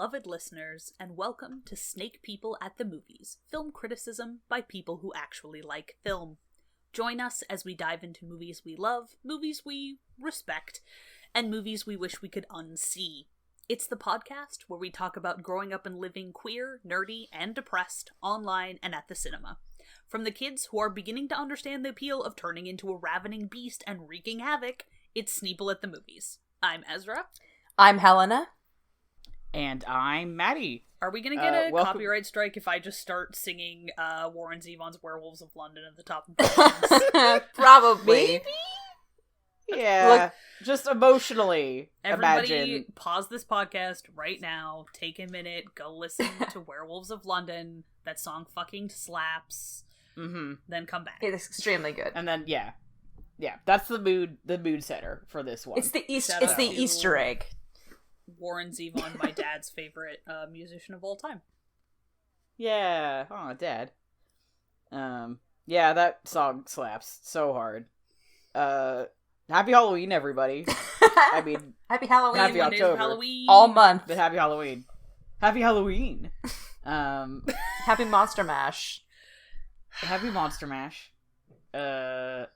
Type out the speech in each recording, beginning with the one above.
beloved listeners, and welcome to Snake People at the Movies, film criticism by people who actually like film. Join us as we dive into movies we love, movies we respect, and movies we wish we could unsee. It's the podcast where we talk about growing up and living queer, nerdy, and depressed online and at the cinema. From the kids who are beginning to understand the appeal of turning into a ravening beast and wreaking havoc, it's Sneople at the Movies. I'm Ezra. I'm Helena. And I'm Maddie. Are we gonna get a copyright strike if I just start singing Warren Zevon's Werewolves of London at the top of the Probably. Maybe? Yeah. Look, just emotionally. Everybody imagine. Pause this podcast right now, take a minute, go listen to Werewolves of London. That song fucking slaps. Mm-hmm. Then come back. It's extremely good. And then, yeah, that's the mood setter for this one. It's the Easter egg. Warren Zevon, my dad's favorite musician of all time. Yeah. Oh, Dad. Yeah, that song slaps so hard. Happy Halloween, everybody. I mean, Happy Halloween. Happy October. Halloween. All month. But happy Halloween. Happy Halloween. Happy Monster Mash. Happy Monster Mash. I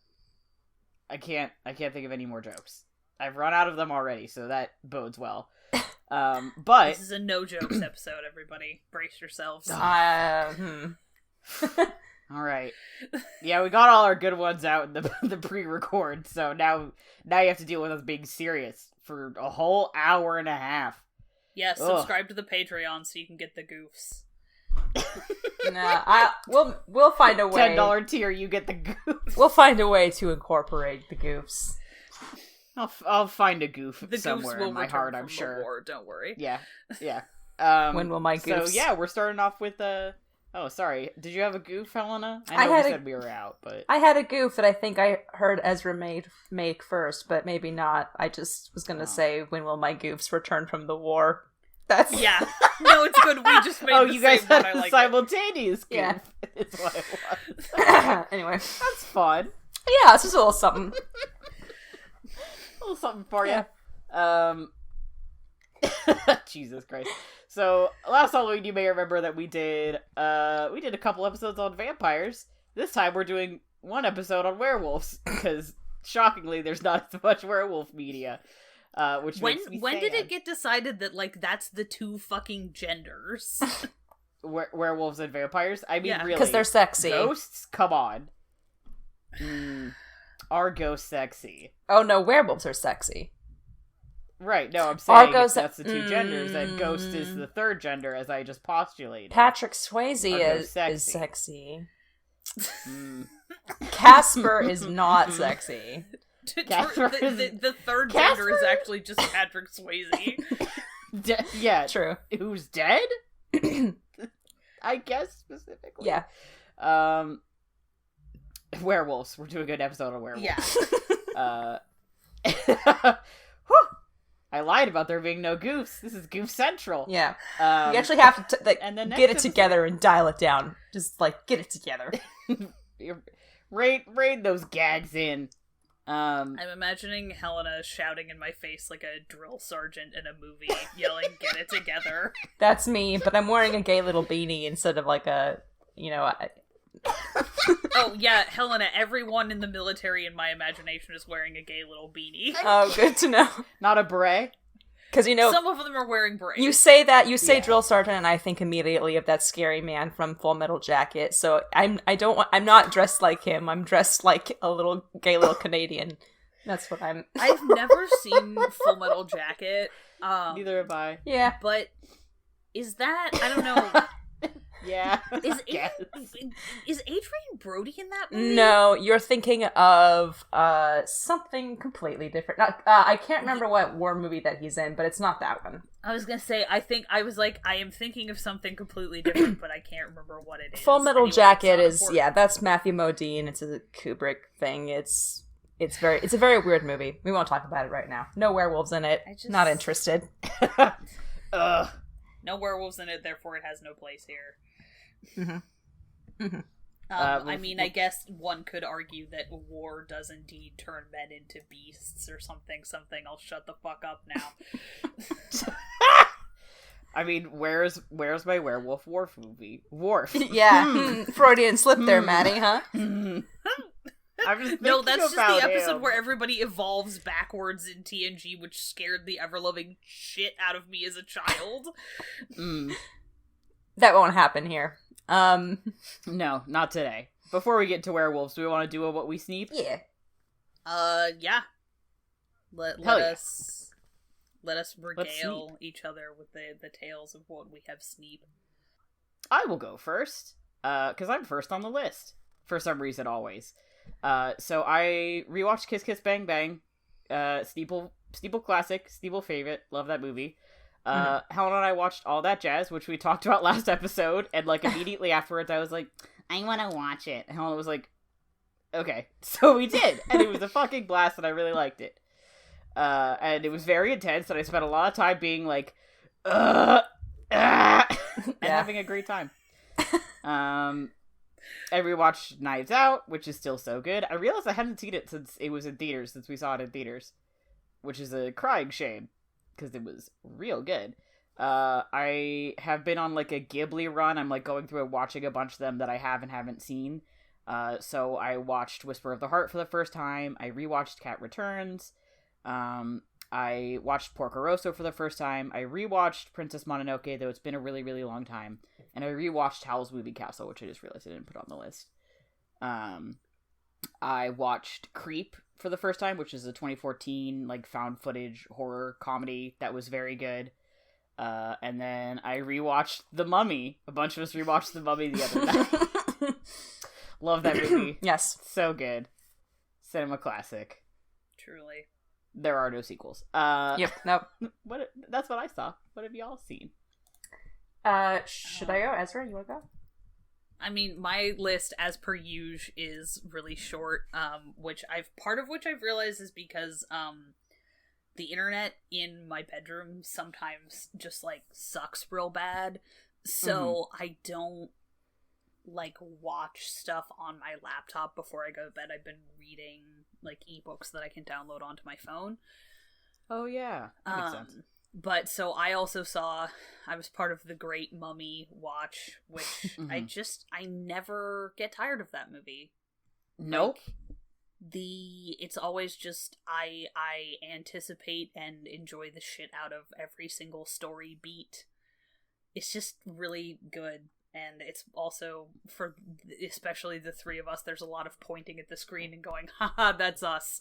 can't think of any more jokes. I've run out of them already, so that bodes well. But this is a no jokes episode, everybody. Brace yourselves. All right. Yeah, we got all our good ones out in the pre-record, so now you have to deal with us being serious for a whole hour and a half. Yeah, subscribe to the Patreon so you can get the goofs. Nah, we'll find a way. $10 tier, you get the goofs. We'll find a way to incorporate the goofs. I'll find a goof the somewhere goofs will in my return heart, from I'm sure. The war, don't worry. Yeah. When will my goofs? So yeah, we're starting off with Oh, sorry. Did you have a goof, Helena? I know we said we were out, but I had a goof that I think I heard Ezra make first, but maybe not. I just was gonna say, when will my goofs return from the war? That's yeah. No, it's good. We just made the you guys same had one. I like simultaneous goof. Yeah. Is what it was. Anyway, that's fun. Yeah, it's just a little something. A little something for you. Jesus Christ. So, last Halloween, you may remember that we did a couple episodes on vampires. This time, we're doing one episode on werewolves, because, shockingly, there's not as much werewolf media, which makes me When sad. did it get decided that, like, that's the two fucking genders? Werewolves and vampires? I mean, really. Because they're sexy. Ghosts? Come on. Are ghosts sexy? Oh, no, werewolves are sexy. Right, no, I'm saying Argo's that's the two genders, and ghost is the third gender, as I just postulated. Patrick Swayze is sexy. Casper is not sexy. The third gender is actually just Patrick Swayze. Yeah, true. Who's dead? I guess, specifically. Yeah. Werewolves. We're doing an episode on werewolves. Yeah. I lied about there being no goofs. This is Goof Central. Yeah. You actually have to get it together and dial it down. Just, get it together. Raid those gags in. I'm imagining Helena shouting in my face like a drill sergeant in a movie, yelling, "Get it together." That's me, but I'm wearing a gay little beanie instead of Oh, yeah, Helena, everyone in the military in my imagination is wearing a gay little beanie. Oh, good to know. Not a beret? Because, some of them are wearing berets. You say that, drill sergeant, and I think immediately of that scary man from Full Metal Jacket, so I'm not dressed like him, I'm dressed like a little gay little Canadian. That's what I'm. I've never seen Full Metal Jacket. Neither have I. Yeah. But is that, I don't know... Yeah. Is Adrian Brody in that movie? No, you're thinking of something completely different. I can't remember what war movie that he's in, but it's not that one. I was gonna say, I am thinking of something completely different, but I can't remember what it is. Full Metal Jacket is, that's Matthew Modine. It's a Kubrick thing. It's a very weird movie. We won't talk about it right now. No werewolves in it. Not interested. Ugh. No werewolves in it, therefore it has no place here. Mm-hmm. Mm-hmm. I mean, I guess one could argue that war does indeed turn men into beasts or something. I'll shut the fuck up now. I mean, where's my Werewolf Wharf movie? Wharf. Yeah. Freudian slip there, Maddie, huh? I'm just No, that's just the episode him. where everybody evolves backwards in TNG, which scared the ever-loving shit out of me as a child. That won't happen here. No, not today. Before we get to werewolves, do we want to do a What We Sneep? Yeah. Yeah. Let us regale each other with the tales of what we have sneep. I will go first, because I'm first on the list, for some reason, always. So I rewatched Kiss Kiss Bang Bang, Sneople classic, Sneople favorite, love that movie. Helen and I watched All That Jazz, which we talked about last episode, and like immediately afterwards I was like, I want to watch it. And Helen was like, okay. So we did, and it was a fucking blast, and I really liked it. And it was very intense, and I spent a lot of time being like, and having a great time. I rewatched Knives Out, which is still so good. I realized I hadn't seen it since it was in theaters, since we saw it in theaters, which is a crying shame, because it was real good. I have been on like a Ghibli run. I'm like going through and watching a bunch of them that I haven't seen. So I watched Whisper of the Heart for the first time. I rewatched Cat Returns. I watched Porco Rosso for the first time. I rewatched Princess Mononoke, though it's been a really, really long time. And I rewatched Howl's Moving Castle, which I just realized I didn't put on the list. I watched Creep for the first time, which is a 2014 like found footage horror comedy that was very good. And then I rewatched The Mummy. A bunch of us rewatched The Mummy the other night. Love that movie. Yes. So good. Cinema classic. Truly. There are no sequels. Yep. Nope. That's what I saw. What have y'all seen? Should I go? Ezra, you want to go? I mean, my list, as per usual, is really short. Part of which I've realized is because the internet in my bedroom sometimes just like sucks real bad, so I don't like watch stuff on my laptop before I go to bed. I've been reading like ebooks that I can download onto my phone. Oh yeah, that makes sense. But so I also I was part of the Great Mummy watch, which I never get tired of that movie. Nope. Like, it's always just, I anticipate and enjoy the shit out of every single story beat. It's just really good. And it's also, for especially the three of us, there's a lot of pointing at the screen and going, haha, that's us.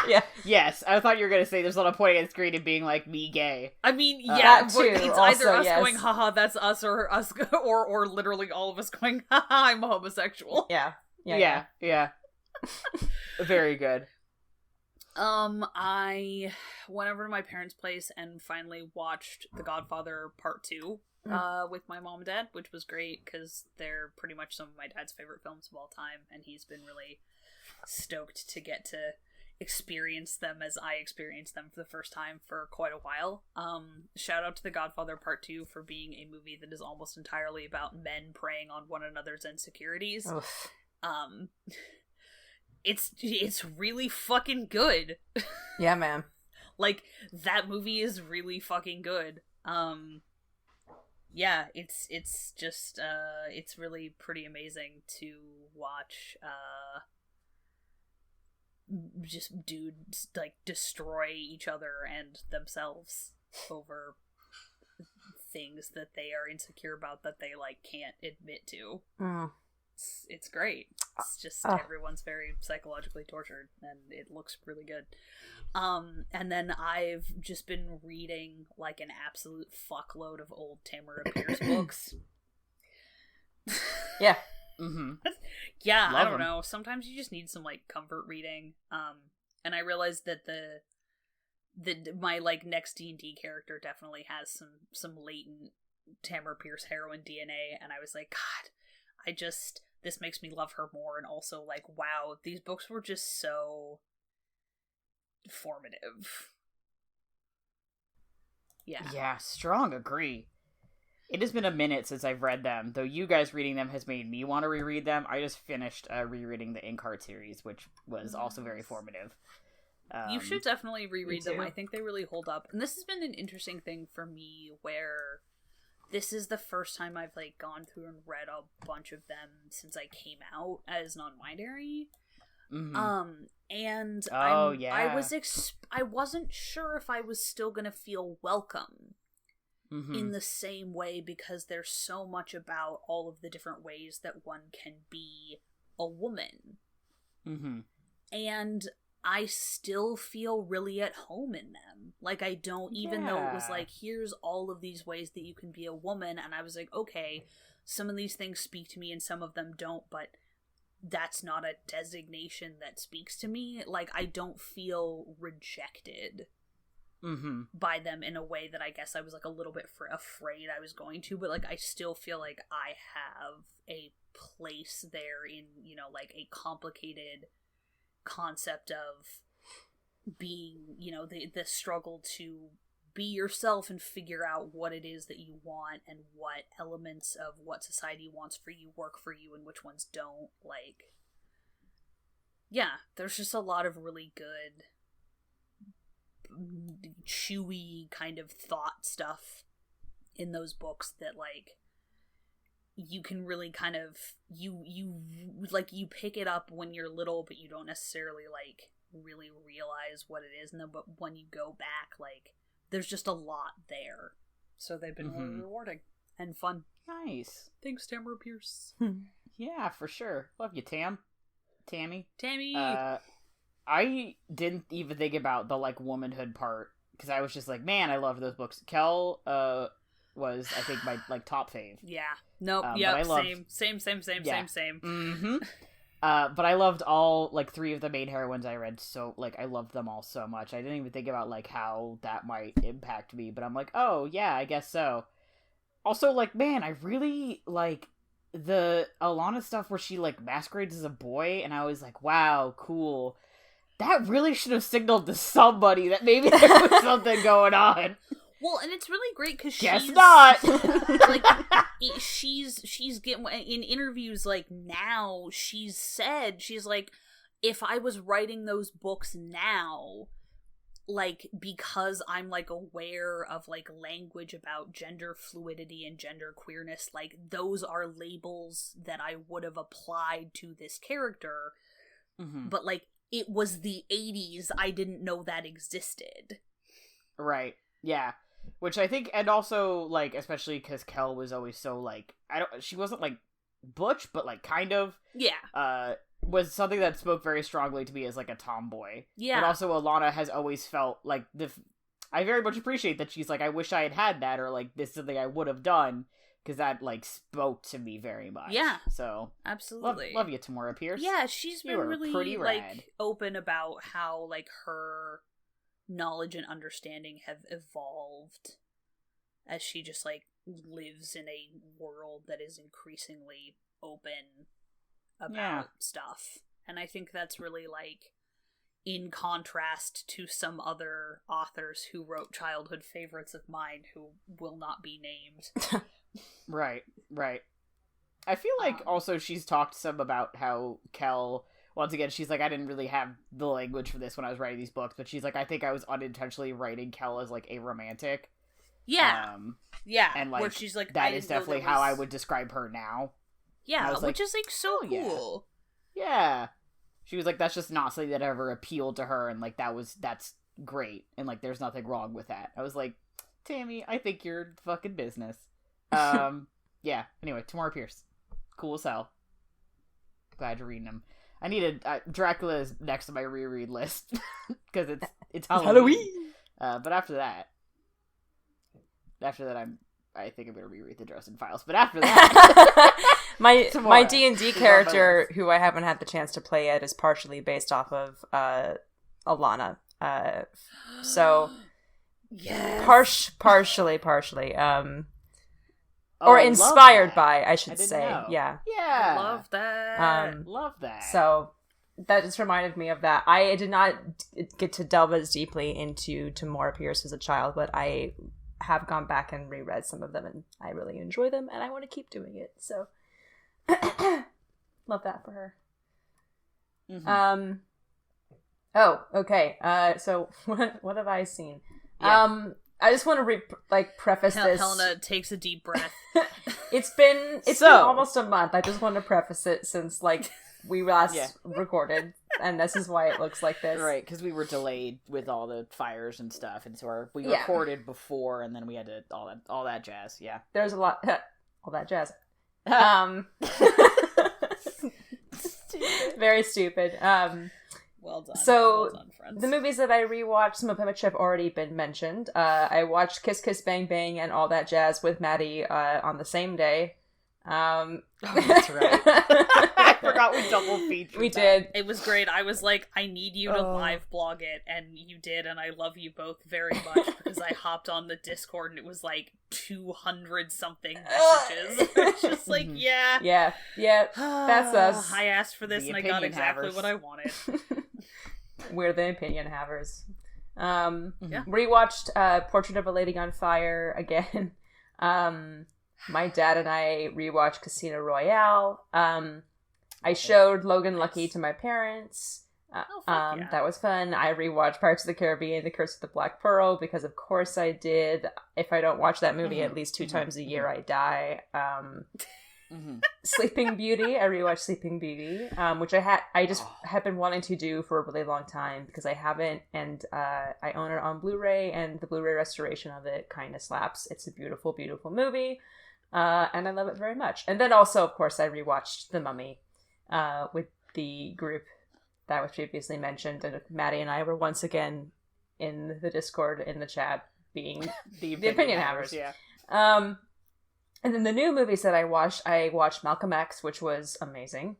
Yeah. Yes, I thought you were going to say there's a lot of pointing at the screen and being like, me gay. I mean, yeah, too, it's also, either us yes. going, haha, that's us, or us, or literally all of us going, haha, I'm homosexual. Yeah. Yeah. Very good. I went over to my parents' place and finally watched The Godfather Part 2 with my mom and dad, which was great because they're pretty much some of my dad's favorite films of all time, and he's been really stoked to get to experience them as I experienced them for the first time for quite a while. Shout out to The Godfather Part 2 for being a movie that is almost entirely about men preying on one another's insecurities. Oof. It's really fucking good. Yeah, man. Like, that movie is really fucking good. Yeah, it's just it's really pretty amazing to watch just dudes like destroy each other and themselves over things that they are insecure about that they like can't admit to. It's great. It's just everyone's very psychologically tortured, and it looks really good. And then I've just been reading like an absolute fuckload of old Tamara Pierce books. Yeah. Yeah, Love I don't 'em. know. Sometimes you just need some like comfort reading. And I realized that my like next D&D character definitely has some latent Tamara Pierce heroine DNA, and I was like, God, this makes me love her more, and also like, wow, these books were just so formative. Yeah, Strong agree. It has been a minute since I've read them, though you guys reading them has made me want to reread them. I just finished rereading the Inkheart series, which was also very formative. You should definitely reread them. too. I think they really hold up. And this has been an interesting thing for me where this is the first time I've like gone through and read a bunch of them since I came out as non-binary. Mm-hmm. And yeah. I wasn't sure if I was still gonna feel welcome in the same way, because there's so much about all of the different ways that one can be a woman. And I still feel really at home in them. Like, I don't, even though it was like, here's all of these ways that you can be a woman, and I was like, okay, some of these things speak to me and some of them don't, but that's not a designation that speaks to me. Like, I don't feel rejected by them in a way that I guess I was like a little bit afraid I was going to, but like I still feel like I have a place there in, you know, like a complicated concept of being, you know, the struggle to be yourself and figure out what it is that you want and what elements of what society wants for you work for you and which ones don't. Like, yeah, there's just a lot of really good chewy kind of thought stuff in those books that like you can really kind of you pick it up when you're little, but you don't necessarily like really realize what it is, and then but when you go back, like there's just a lot there. So they've been really rewarding and fun. Nice. Thanks, Tamara Pierce. Yeah, for sure. Love you, Tammy. I didn't even think about the like womanhood part because I was just like, man, I loved those books. Kel was, I think, my like top fave. Yeah. Nope. Yeah. Same. Mm-hmm. But I loved all like 3 of the main heroines I read, so like I loved them all so much. I didn't even think about like how that might impact me, but I'm like, oh yeah, I guess so. Also, like, man, I really like the Alana stuff where she like masquerades as a boy, and I was like, wow, cool. That really should have signaled to somebody that maybe there was something going on. Well, and it's really great because guess not. Like, she's getting in interviews. Like now, she's like, if I was writing those books now, like because I'm like aware of like language about gender fluidity and gender queerness, like those are labels that I would have applied to this character, but like. It was the 80s. I didn't know that existed. Right. Yeah. Which I think, and also, like, especially because Kel was always so, like, she wasn't, like, butch, but, like, kind of. Yeah. Was something that spoke very strongly to me as, like, a tomboy. Yeah. But also, Alana has always felt, like, I very much appreciate that she's like, I wish I had had that, or, like, this is something I would have done. Because that, like, spoke to me very much. Yeah. So. Absolutely. Love you, Tamora Pierce. Yeah, she's been really, pretty like, rad. open about how, like, her knowledge and understanding have evolved as she just, like, lives in a world that is increasingly open about stuff. And I think that's really, like, in contrast to some other authors who wrote childhood favorites of mine who will not be named. Right. I feel like also she's talked some about how Kel, once again, she's like, I didn't really have the language for this when I was writing these books, but she's like, I think I was unintentionally writing Kel as like a romantic. Yeah. Yeah. And like, where she's like, that is definitely how I would describe her now. Yeah, which is like so cool. Yeah. She was like, that's just not something that ever appealed to her, and like that's great, and like there's nothing wrong with that. I was like, Tammy, I think you're fucking business. Yeah, anyway, Tamora Pierce. Cool as hell. Glad you're reading them. I needed Dracula is next to my reread list because it's Halloween. But after that I think I'm gonna reread the Dresden Files. But after that, my D&D character, who I haven't had the chance to play yet, is partially based off of Alana. So yes, partially. Or inspired by, I should say. Know. Yeah. Yeah. Love that. Love that. So that just reminded me of that. I did not get to delve as deeply into Tamora Pierce as a child, but I have gone back and reread some of them, and I really enjoy them, and I want to keep doing it. So love that for her. Oh, okay. So what have I seen? Yeah. I just want to preface this. Helena takes a deep breath. It's been almost a month. I just want to preface it since we last recorded, and this is why it looks like this. Right, because we were delayed with all the fires and stuff, and so we recorded before, and then we had to all that jazz. Yeah, there's a lot, all that jazz. Very stupid. Well done. So well done, friends. The movies that I rewatched, some of which have already been mentioned. I watched Kiss Kiss Bang Bang and All That Jazz with Maddie on the same day. Oh, that's right. I forgot we double featured. We did. It was great. I was like, I need you to live blog it, and you did, and I love you both very much because I hopped on the Discord and it was like 200 something messages. It's just like, yeah. That's us. I asked for this The and I got opinion exactly havers. what I wanted. We're the opinion havers. Rewatched Portrait of a Lady on Fire again. My dad and I rewatched Casino Royale. I showed Logan Lucky to my parents. That was fun. I rewatched Pirates of the Caribbean, The Curse of the Black Pearl, because of course I did. If I don't watch that movie at least 2 times a year, I die. Sleeping Beauty. I rewatched Sleeping Beauty, which I just have been wanting to do for a really long time because I haven't, and I own it on Blu-ray, and the Blu-ray restoration of it kind of slaps. It's a beautiful, beautiful movie, and I love it very much. And then also, of course, I rewatched The Mummy with the group that was previously mentioned, and Maddie and I were once again in the Discord, in the chat, being the opinion havers. Yeah. And then the new movies that I watched Malcolm X, which was amazing.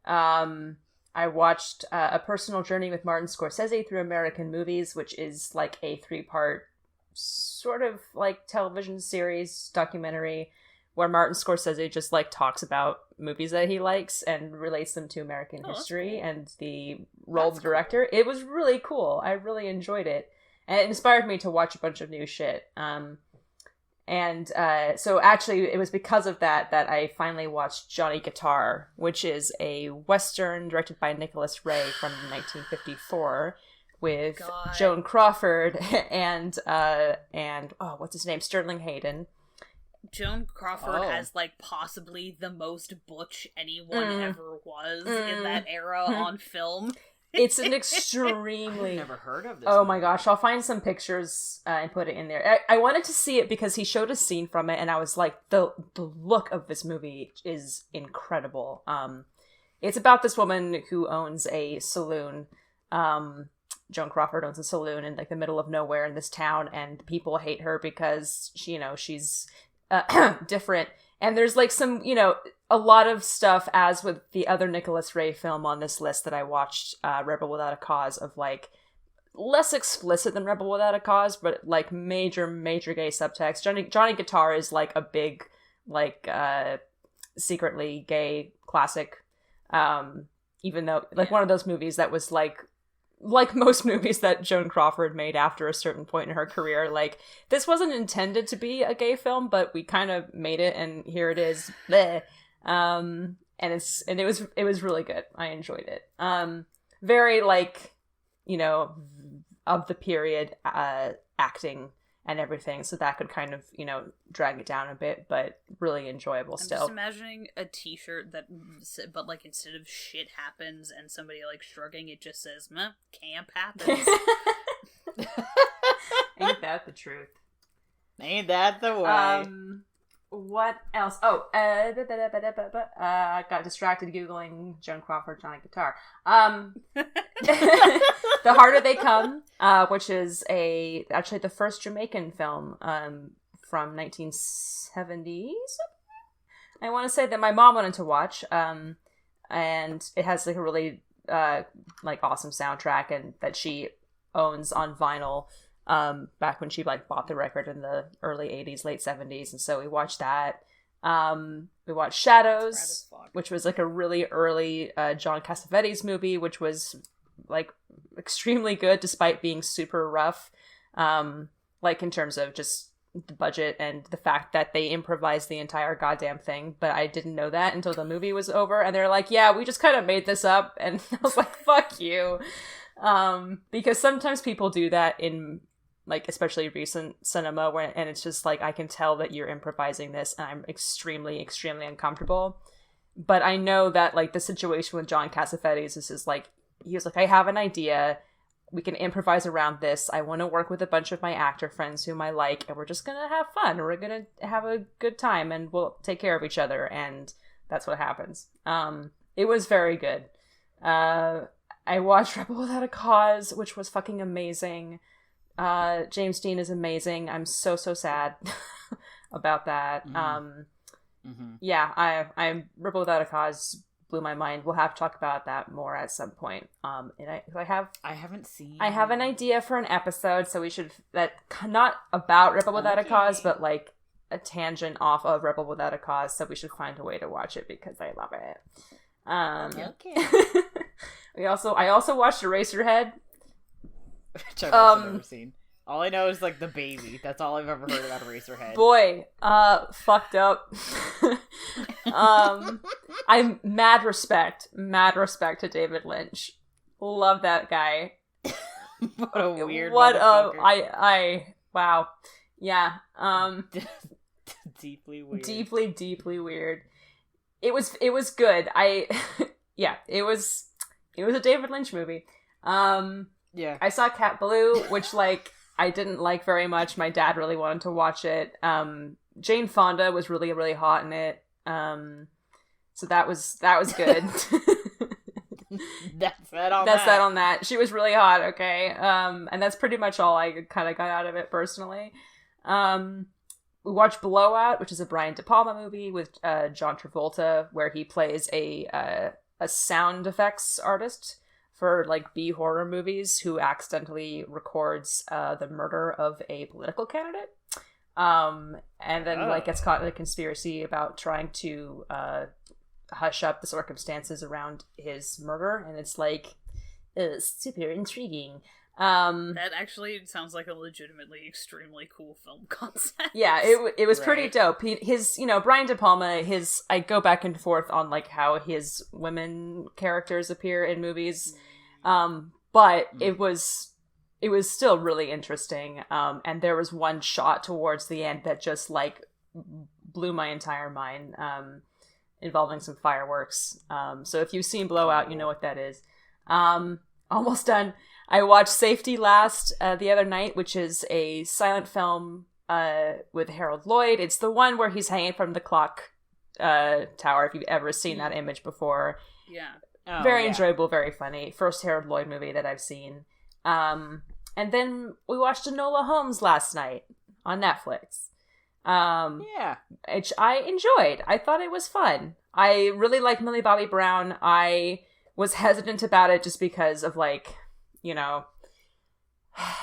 I watched A Personal Journey with Martin Scorsese Through American Movies, which is like a 3-part sort of like television series documentary where Martin Scorsese just like talks about movies that he likes and relates them to American history and the role of the director. Cool. It was really cool. I really enjoyed it. And it inspired me to watch a bunch of new shit. So actually it was because of that I finally watched Johnny Guitar, which is a Western directed by Nicholas Ray from 1954 with Joan Crawford and what's his name? Sterling Hayden. Joan Crawford has like possibly the most butch anyone ever was in that era on film. It's an extremely... I've never heard of this. Oh my gosh, I'll find some pictures and put it in there. I wanted to see it because he showed a scene from it and I was like, the look of this movie is incredible. It's about this woman who owns a saloon. Joan Crawford owns a saloon in like the middle of nowhere in this town, and people hate her because she's different. And there's like some, a lot of stuff, as with the other Nicholas Ray film on this list that I watched, Rebel Without a Cause, of like less explicit than Rebel Without a Cause, but like major gay subtext. Johnny Guitar is like a big, like secretly gay classic, even though like one of those movies that was like most movies that Joan Crawford made after a certain point in her career, like this wasn't intended to be a gay film, but we kind of made it, and here it is. Bleh. And it was really good. I enjoyed it. Very like, of the period acting and everything, so that could kind of drag it down a bit, but really enjoyable still. I'm just imagining a t-shirt but like instead of shit happens and somebody like shrugging, it just says camp happens. Ain't that the truth? Ain't that the way? What else? I got distracted Googling Joan Crawford, Johnny Guitar. The Harder They Come, which is actually the first Jamaican film from 1970s. I want to say that my mom wanted to watch, and it has like a really like awesome soundtrack, and that she owns on vinyl. Back when she like bought the record in the early 80s, late 70s, and so we watched that. We watched Shadows, which was like a really early John Cassavetes movie, which was like extremely good despite being super rough, like in terms of just the budget and the fact that they improvised the entire goddamn thing. But I didn't know that until the movie was over, and they're like, yeah, we just kind of made this up, and I was like, fuck you. Because sometimes people do that in, like, especially recent cinema, and it's just like, I can tell that you're improvising this, and I'm extremely, extremely uncomfortable. But I know that, like, the situation with John Cassavetes is just like, he was like, I have an idea, we can improvise around this, I want to work with a bunch of my actor friends whom I like, and we're just gonna have fun, we're gonna have a good time, and we'll take care of each other, and that's what happens. It was very good. I watched Rebel Without a Cause, which was fucking amazing. James Dean is amazing. I'm so sad about that. Yeah, I Rebel Without a Cause blew my mind. We'll have to talk about that more at some point. And I haven't seen. I have an idea for an episode, so we should not about Rebel Without a Cause, but like a tangent off of Rebel Without a Cause. So we should find a way to watch it because I love it. Okay. I also watched Eraserhead. Which I've also never seen. All I know is, like, the baby. That's all I've ever heard about Eraserhead. Boy, fucked up. I'm mad respect to David Lynch. Love that guy. What a weird wow. Yeah. Deeply weird. Deeply weird. It was good. It was a David Lynch movie. Yeah. I saw Cat Ballou, which, like, I didn't like very much. My dad really wanted to watch it. Jane Fonda was really, really hot in it. So that was good. That's that on that. She was really hot, okay? And that's pretty much all I kind of got out of it personally. We watched Blowout, which is a Brian De Palma movie with John Travolta, where he plays a sound effects artist for, like, B horror movies who accidentally records the murder of a political candidate. And then like gets caught in a conspiracy about trying to hush up the circumstances around his murder, and it's like super intriguing. That actually sounds like a legitimately extremely cool film concept. Yeah, it was pretty dope. His Brian De Palma, I go back and forth on, like, how his women characters appear in movies. But it was still really interesting. And there was one shot towards the end that just, like, blew my entire mind, involving some fireworks. So if you've seen Blowout, you know what that is. Almost done. I watched Safety Last the other night, which is a silent film with Harold Lloyd. It's the one where he's hanging from the clock tower, if you've ever seen that image before. Yeah. Very enjoyable, very funny. First Harold Lloyd movie that I've seen. And then we watched Enola Holmes last night on Netflix. Which I enjoyed. I thought it was fun. I really like Millie Bobby Brown. I was hesitant about it just because of, like,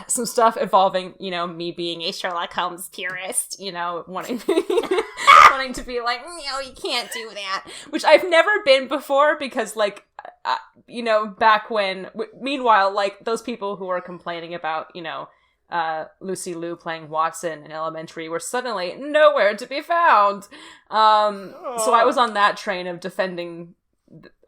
some stuff involving, me being a Sherlock Holmes purist, wanting to be like, no, you can't do that. Which I've never been before because, like, back when, meanwhile, like, those people who were complaining about, Lucy Liu playing Watson in Elementary were suddenly nowhere to be found. So I was on that train of defending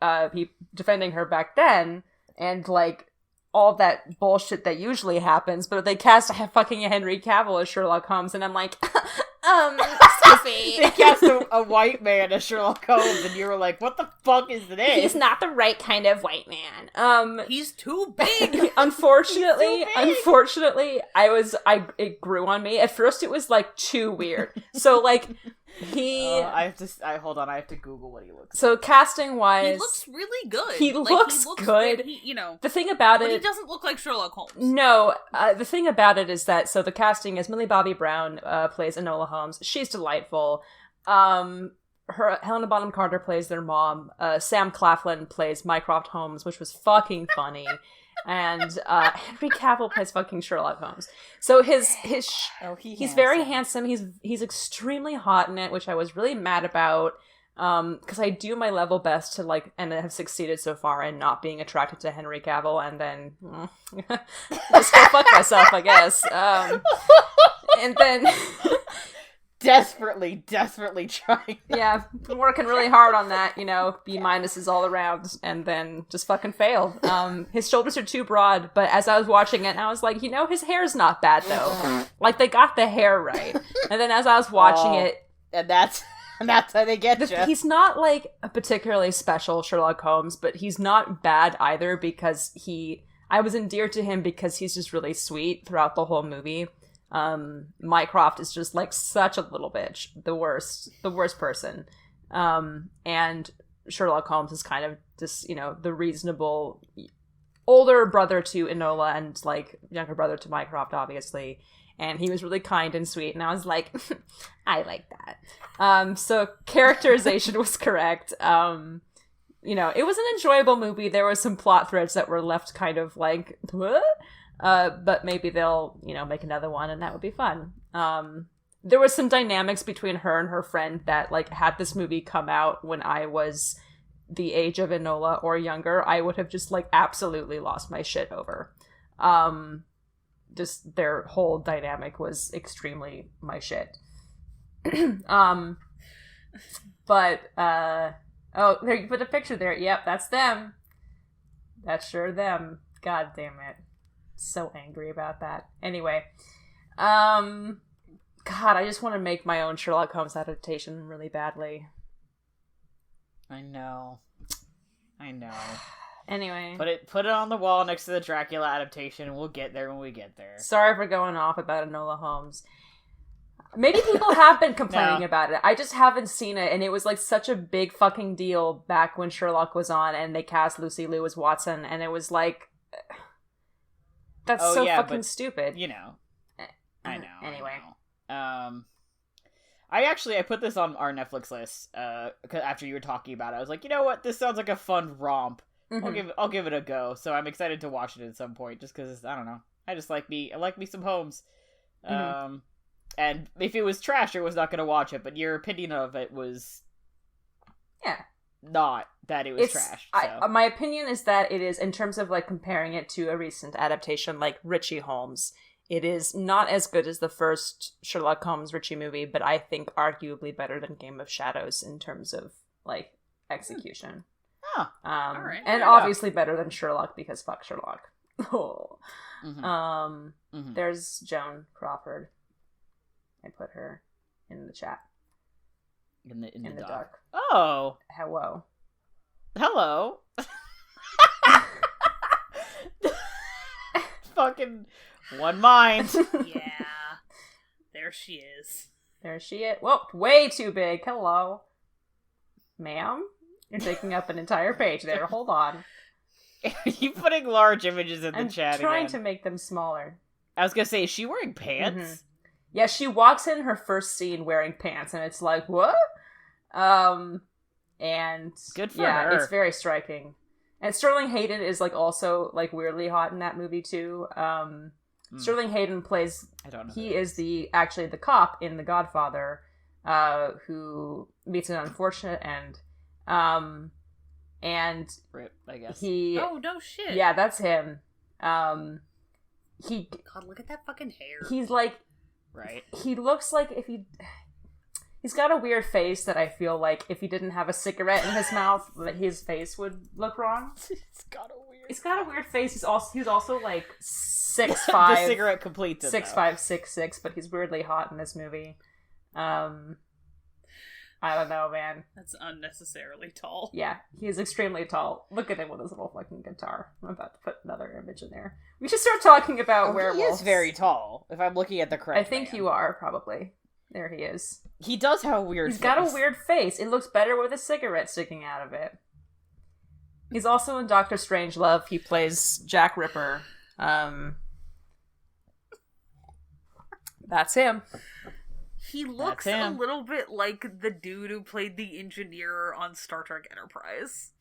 her back then, and, like, all that bullshit that usually happens, but they cast fucking Henry Cavill as Sherlock Holmes, and I'm like, excuse me. They cast a white man as Sherlock Holmes, and you were like, what the fuck is this? He's not the right kind of white man. He's too big! Unfortunately, it grew on me. At first, it was, like, too weird. So, like, I have to Google what he looks like. So casting-wise, he looks really good. He looks good. The thing about it, he doesn't look like Sherlock Holmes. No, the thing about it is that, so the casting is Millie Bobby Brown plays Enola Holmes. She's delightful. Helena Bonham Carter plays their mom. Sam Claflin plays Mycroft Holmes, which was fucking funny. And Henry Cavill plays fucking Sherlock Holmes. So he's very handsome. He's extremely hot in it, which I was really mad about. Because I do my level best to, like, and have succeeded so far in not being attracted to Henry Cavill, and then just go fuck myself, I guess. And then desperately trying. Yeah, been working really hard on that, B- is all around, and then just fucking failed. His shoulders are too broad, but as I was watching it, I was like, his hair's not bad, though. Like, they got the hair right. And then as I was watching it... And that's how they get you. He's not, like, a particularly special Sherlock Holmes, but he's not bad either, because I was endeared to him because he's just really sweet throughout the whole movie. Mycroft is just like such a little bitch, the worst person. And Sherlock Holmes is kind of just, the reasonable older brother to Enola and like younger brother to Mycroft, obviously. And he was really kind and sweet, and I was like, I like that. So characterization was correct. It was an enjoyable movie. There were some plot threads that were left kind of like, what? But maybe they'll, make another one, and that would be fun. There was some dynamics between her and her friend that, like, had this movie come out when I was the age of Enola or younger, I would have just, like, absolutely lost my shit over. Just their whole dynamic was extremely my shit. But, oh, there, you put a picture there. Yep, that's them. That's sure them. God damn it. So angry about that. Anyway, God, I just want to make my own Sherlock Holmes adaptation really badly. I know. Anyway, put it on the wall next to the Dracula adaptation, and we'll get there when we get there. Sorry for going off about Enola Holmes. Maybe people have been complaining about it. I just haven't seen it, and it was like such a big fucking deal back when Sherlock was on, and they cast Lucy Liu as Watson, and it was like. That's fucking stupid. I know. Anyway. I put this on our Netflix list, after you were talking about it. I was like, you know what? This sounds like a fun romp. Mm-hmm. I'll give it a go. So I'm excited to watch it at some point, just because, I don't know. I like me some Holmes. Mm-hmm. And if it was trash, I was not going to watch it, but your opinion of it was... Yeah. Not that it was trash. So. My opinion is that it is, in terms of like comparing it to a recent adaptation like Richie Holmes, it is not as good as the first Sherlock Holmes Richie movie, but I think arguably better than Game of Shadows in terms of like execution. Oh, all right. And obviously better than Sherlock because fuck Sherlock. Oh. Mm-hmm. There's Joan Crawford. I put her in the chat. In the dark. Oh. Hello. Fucking one mind. Yeah. There she is. Whoa, way too big. Hello. Ma'am? You're taking up an entire page there. Hold on. Are you putting large images in the chat again? I'm trying to make them smaller. I was gonna say, is she wearing pants? Mm-hmm. Yeah, she walks in her first scene wearing pants, and it's like, what? And good for her. It's very striking. And Sterling Hayden is like also like weirdly hot in that movie too. Sterling Hayden plays. I don't know. He is the cop in The Godfather, who meets an unfortunate end. And Rip, I guess. Oh no shit. Yeah, that's him. God, look at that fucking hair. He's like. Right. He looks like he's got a weird face that I feel like if he didn't have a cigarette in his mouth, that his face would look wrong. He's got a weird face. He's also like 6'5". The cigarette completes it, 6'5", 6'6", but he's weirdly hot in this movie. I don't know, man. That's unnecessarily tall. Yeah, he is extremely tall. Look at him with his little fucking guitar. I'm about to put another image in there. We should start talking about werewolves. He is very tall, if I'm looking at the correct I think you are, probably. There he is. He does have a weird face. He's got a weird face. It looks better with a cigarette sticking out of it. He's also in Doctor Strangelove. He plays Jack Ripper. That's him. He looks a little bit like the dude who played the engineer on Star Trek Enterprise.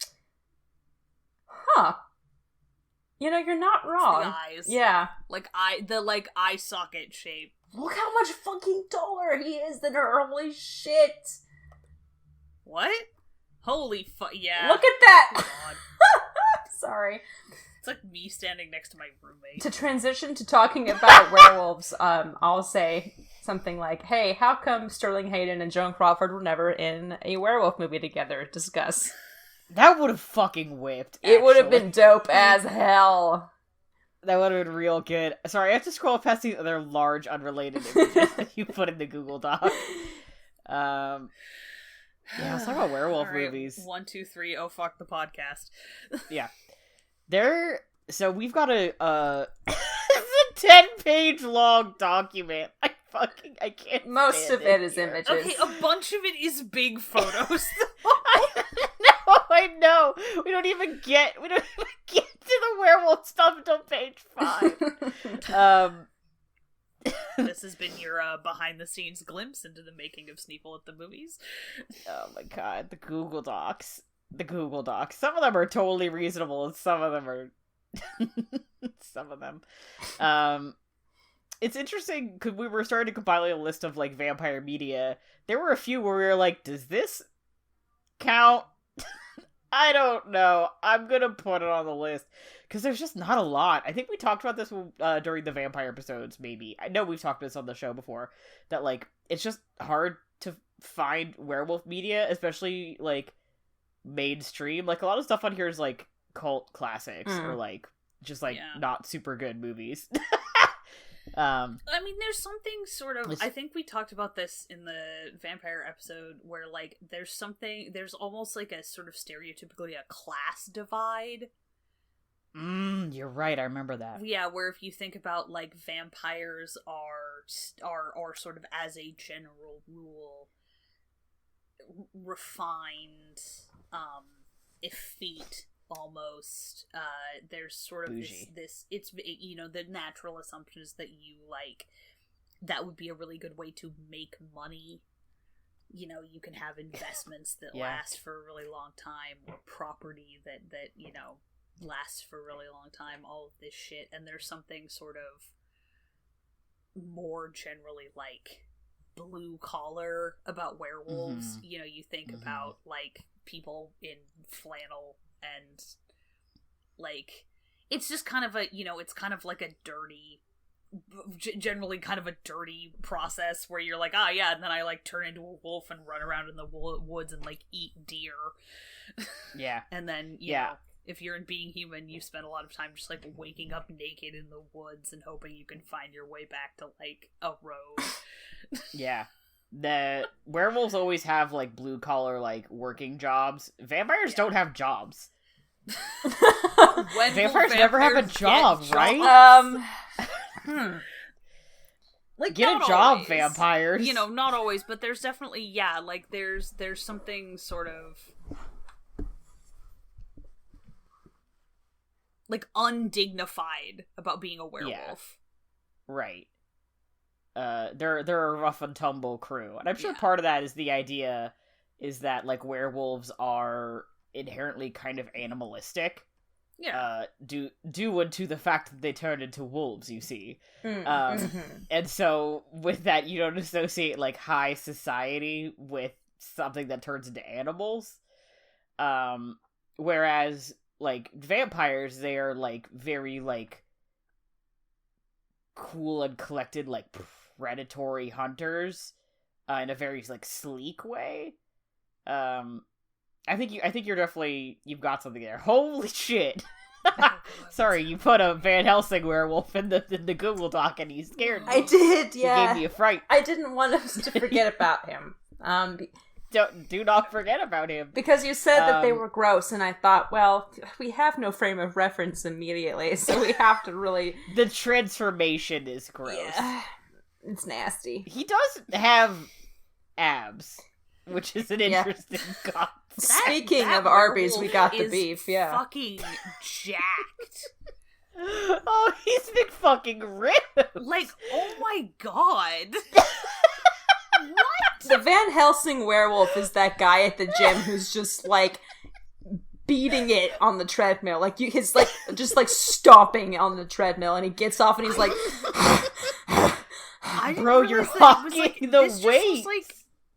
Huh. You're not wrong. It's the eyes. Yeah. The eye socket shape. Look how much fucking taller he is than her. Holy shit. What? Holy yeah. Look at that! God. Sorry. It's like me standing next to my roommate. To transition to talking about werewolves, I'll say something like, hey, how come Sterling Hayden and Joan Crawford were never in a werewolf movie together? Discuss. That would have fucking whipped, actually. It would have been dope as hell. That would have been real good. Sorry, I have to scroll past these other large, unrelated images that you put in the Google Doc. Yeah, let's talk about werewolf movies. 1, 2, 3. Oh, fuck the podcast. Yeah. So we've got a 10-page long document. I can't. Most of it is images. Okay, a bunch of it is big photos. I know. We don't even get to the werewolf stuff until page 5. This has been your behind-the-scenes glimpse into the making of Sneople at the movies. Oh my god, the Google Docs. Some of them are totally reasonable, and some of them are... It's interesting, because we were starting to compile a list of, like, vampire media. There were a few where we were like, does this count? I don't know. I'm gonna put it on the list, because there's just not a lot. I think we talked about this during the vampire episodes, maybe. I know we've talked about this on the show before, that, like, it's just hard to find werewolf media, especially, like, mainstream. Like, a lot of stuff on here is, like, cult classics, or, like, just, like, not super good movies. I mean, there's something sort of... I think we talked about this in the vampire episode, where, like, there's almost, like, a sort of stereotypically a class divide. You're right, I remember that. Yeah, where if you think about, like, vampires are sort of, as a general rule, refined, effete, almost. There's sort of this it's, you know, the natural assumption is that you, like, that would be a really good way to make money. You know, you can have investments that last for a really long time, or property that you know, lasts for a really long time, all of this shit. And there's something sort of more generally, like, blue collar about werewolves. You know, you think about, like, people in flannel, and, like, it's just kind of a, you know, it's kind of like a dirty, generally kind of a dirty process where you're like, yeah, and then I, like, turn into a wolf and run around in the woods and, like, eat deer. Yeah. And then, you know, if you're in Being Human, you spend a lot of time just, like, waking up naked in the woods and hoping you can find your way back to, like, a road. Yeah. The werewolves always have, like, blue collar, like, working jobs. Vampires don't have jobs. Vampires never have a job, right? Like, get a job, always. Vampires. You know, not always, but there's definitely, like, there's something sort of, like, undignified about being a werewolf. Yeah. Right. They're a rough and tumble crew. And I'm sure part of that is the idea is that, like, werewolves are inherently kind of animalistic. Yeah. Due to the fact that they turn into wolves, you see. And so with that, you don't associate, like, high society with something that turns into animals. Whereas, like, vampires, they are, like, very, like, cool and collected, like, predatory hunters, in a very, like, sleek way. I think you're definitely, you've got something there. Holy shit! Sorry, you put a Van Helsing werewolf in the Google Doc and you scared me. I did, yeah. You gave me a fright. I didn't want us to forget about him. Do not forget about him. Because you said that they were gross, and I thought, well, we have no frame of reference immediately, so we have to really... The transformation is gross. Yeah, it's nasty. He does have abs, which is an interesting concept. Speaking of Arby's, we got the beef, fucking jacked. Oh, he's been fucking ripped. Like, oh my god. What? The Van Helsing werewolf is that guy at the gym who's just, like, beating it on the treadmill. Like, his, like, just, like, stomping on the treadmill, and he gets off and he's like... Bro, you're fucking the weight.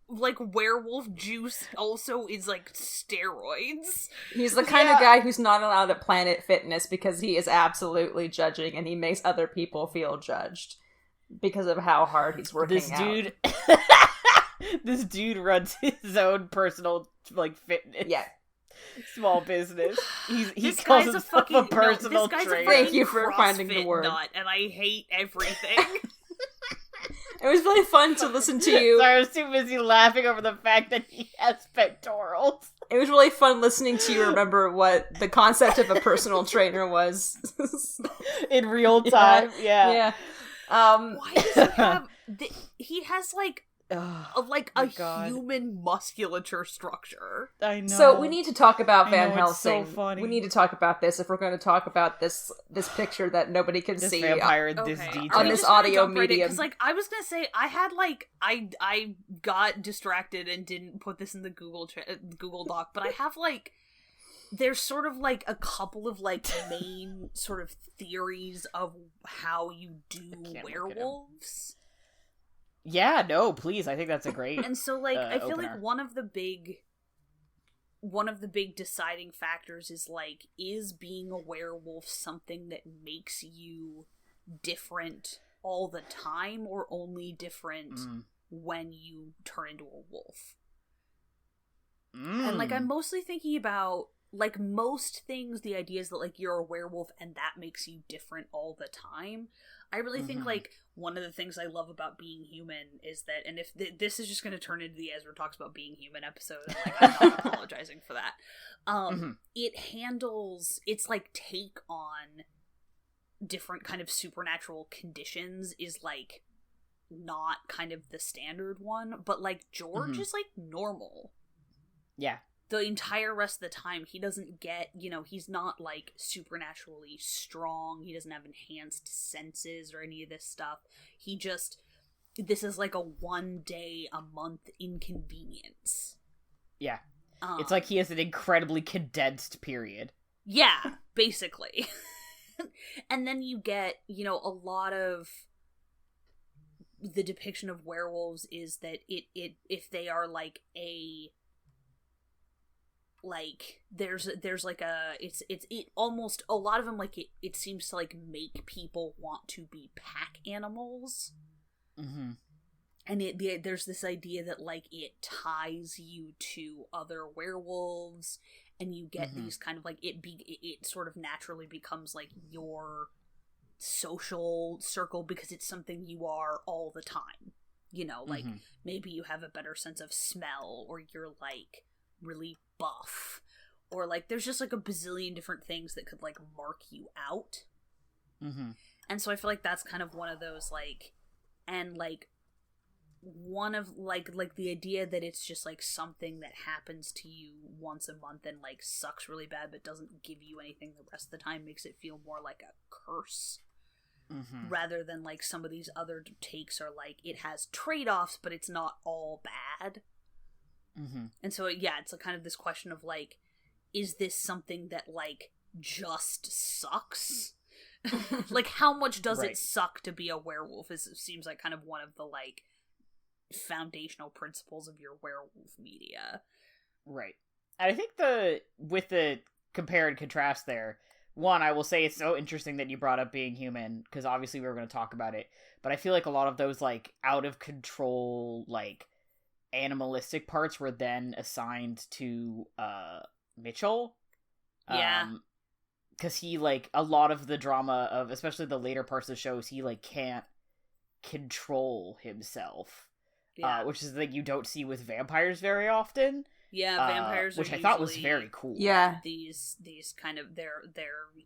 Like, werewolf juice also is, like, steroids. He's the kind of guy who's not allowed at Planet Fitness because he is absolutely judging and he makes other people feel judged. because of how hard he's working This out. dude... This dude runs his own personal, like, fitness. Yeah. Small business. He This calls guy's himself a personal this guy's trainer. A Thank you for CrossFit finding the word. nut, and I hate everything. It was really fun to listen to you. Sorry, I was too busy laughing over the fact that he has pectorals. It was really fun listening to you remember what the concept of a personal trainer was. In real time, yeah. Why does he have... he has, like... a God. human musculature structure. I know. So we need to talk about Van it's Helsing. so funny. We need to talk about this if we're going to talk about this picture that nobody can This see. vampire in this Okay. detail. On this audio medium. Because, like, I was gonna say, I had, like, I got distracted and didn't put this in the Google Doc, but I have, like, there's sort of, like, a couple of, like, main sort of theories of how you do werewolves. Yeah, no, please. I think that's a great. And so, like, I feel opener. like one of the big deciding factors is, like, is being a werewolf something that makes you different all the time, or only different when you turn into a wolf? And, like, I'm mostly thinking about, like, most things, the idea is that, like, you're a werewolf and that makes you different all the time. I really think, like, one of the things I love about being human is that, and if this is just going to turn into the Ezra Talks About Being Human episode, and, like, I'm not apologizing for that. It handles, its, like, take on different kind of supernatural conditions is, like, not kind of the standard one, but, like, George is, like, normal. Yeah. The entire rest of the time, he doesn't get, he's not, like, supernaturally strong, he doesn't have enhanced senses or any of this stuff. This is, like, a 1 day a month inconvenience. Yeah. It's like he has an incredibly condensed period. Yeah, basically. And then you get, a lot of the depiction of werewolves is that if they are, like, there's like it almost, a lot of them, like, it seems to, like, make people want to be pack animals. And there's this idea that, like, it ties you to other werewolves, and you get these kind of, like, it sort of naturally becomes, like, your social circle because it's something you are all the time. Like, maybe you have a better sense of smell, or you're, like, really buff, or, like, there's just, like, a bazillion different things that could, like, mark you out. And so I feel like that's kind of one of those, like, and, like, one of, like the idea that it's just, like, something that happens to you once a month and, like, sucks really bad but doesn't give you anything the rest of the time makes it feel more like a curse. Rather than, like, some of these other takes are, like, it has trade-offs but it's not all bad. And so, yeah, it's a kind of this question of, like, is this something that, like, just sucks? Like, how much does it suck to be a werewolf? It seems like kind of one of the, like, foundational principles of your werewolf media. Right. And I think with the compare and contrast there, one, I will say it's so interesting that you brought up being human, because obviously we were going to talk about it, but I feel like a lot of those, like, out of control, like, animalistic parts were then assigned to Mitchell. Yeah. Because he, like, a lot of the drama of, especially the later parts of the shows, he, like, can't control himself. Yeah. Which is, like, you don't see with vampires very often. Yeah, vampires which are I thought was usually very cool. Yeah. These kind of, they're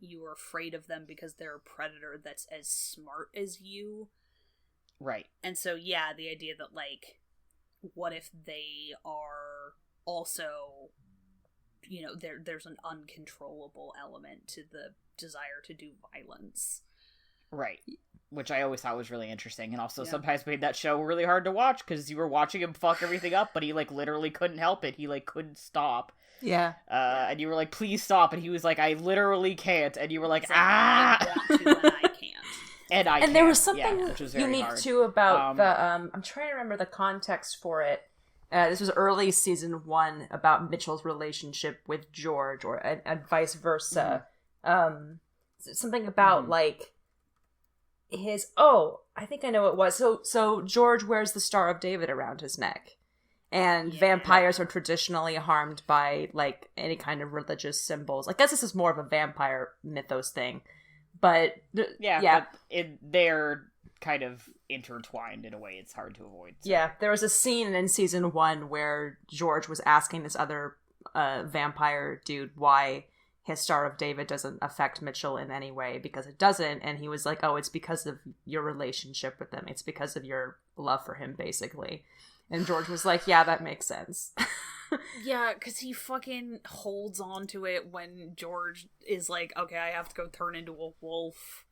you're afraid of them because they're a predator that's as smart as you. Right. And so, yeah, the idea that, like, what if they are also, there's an uncontrollable element to the desire to do violence. Right. Which I always thought was really interesting, and also sometimes made that show really hard to watch, because you were watching him fuck everything up, but he, like, literally couldn't help it. He, like, couldn't stop. Yeah. And you were like, please stop, and he was like, I literally can't, and you were like, I want to and I can't. And there was something which was very unique hard. too about the I'm trying to remember the context for it. This was early season 1 about Mitchell's relationship with George, and vice versa. Something about like I think I know what it was. So George wears the Star of David around his neck. And vampires are traditionally harmed by, like, any kind of religious symbols. I guess this is more of a vampire mythos thing. But, but they're kind of intertwined in a way it's hard to avoid. So. Yeah, there was a scene in season 1 where George was asking this other vampire dude why his Star of David doesn't affect Mitchell in any way, because it doesn't. And he was like, oh, it's because of your relationship with him. It's because of your love for him, basically. And George was like, yeah, that makes sense. Yeah, because he fucking holds on to it when George is like, okay, I have to go turn into a wolf,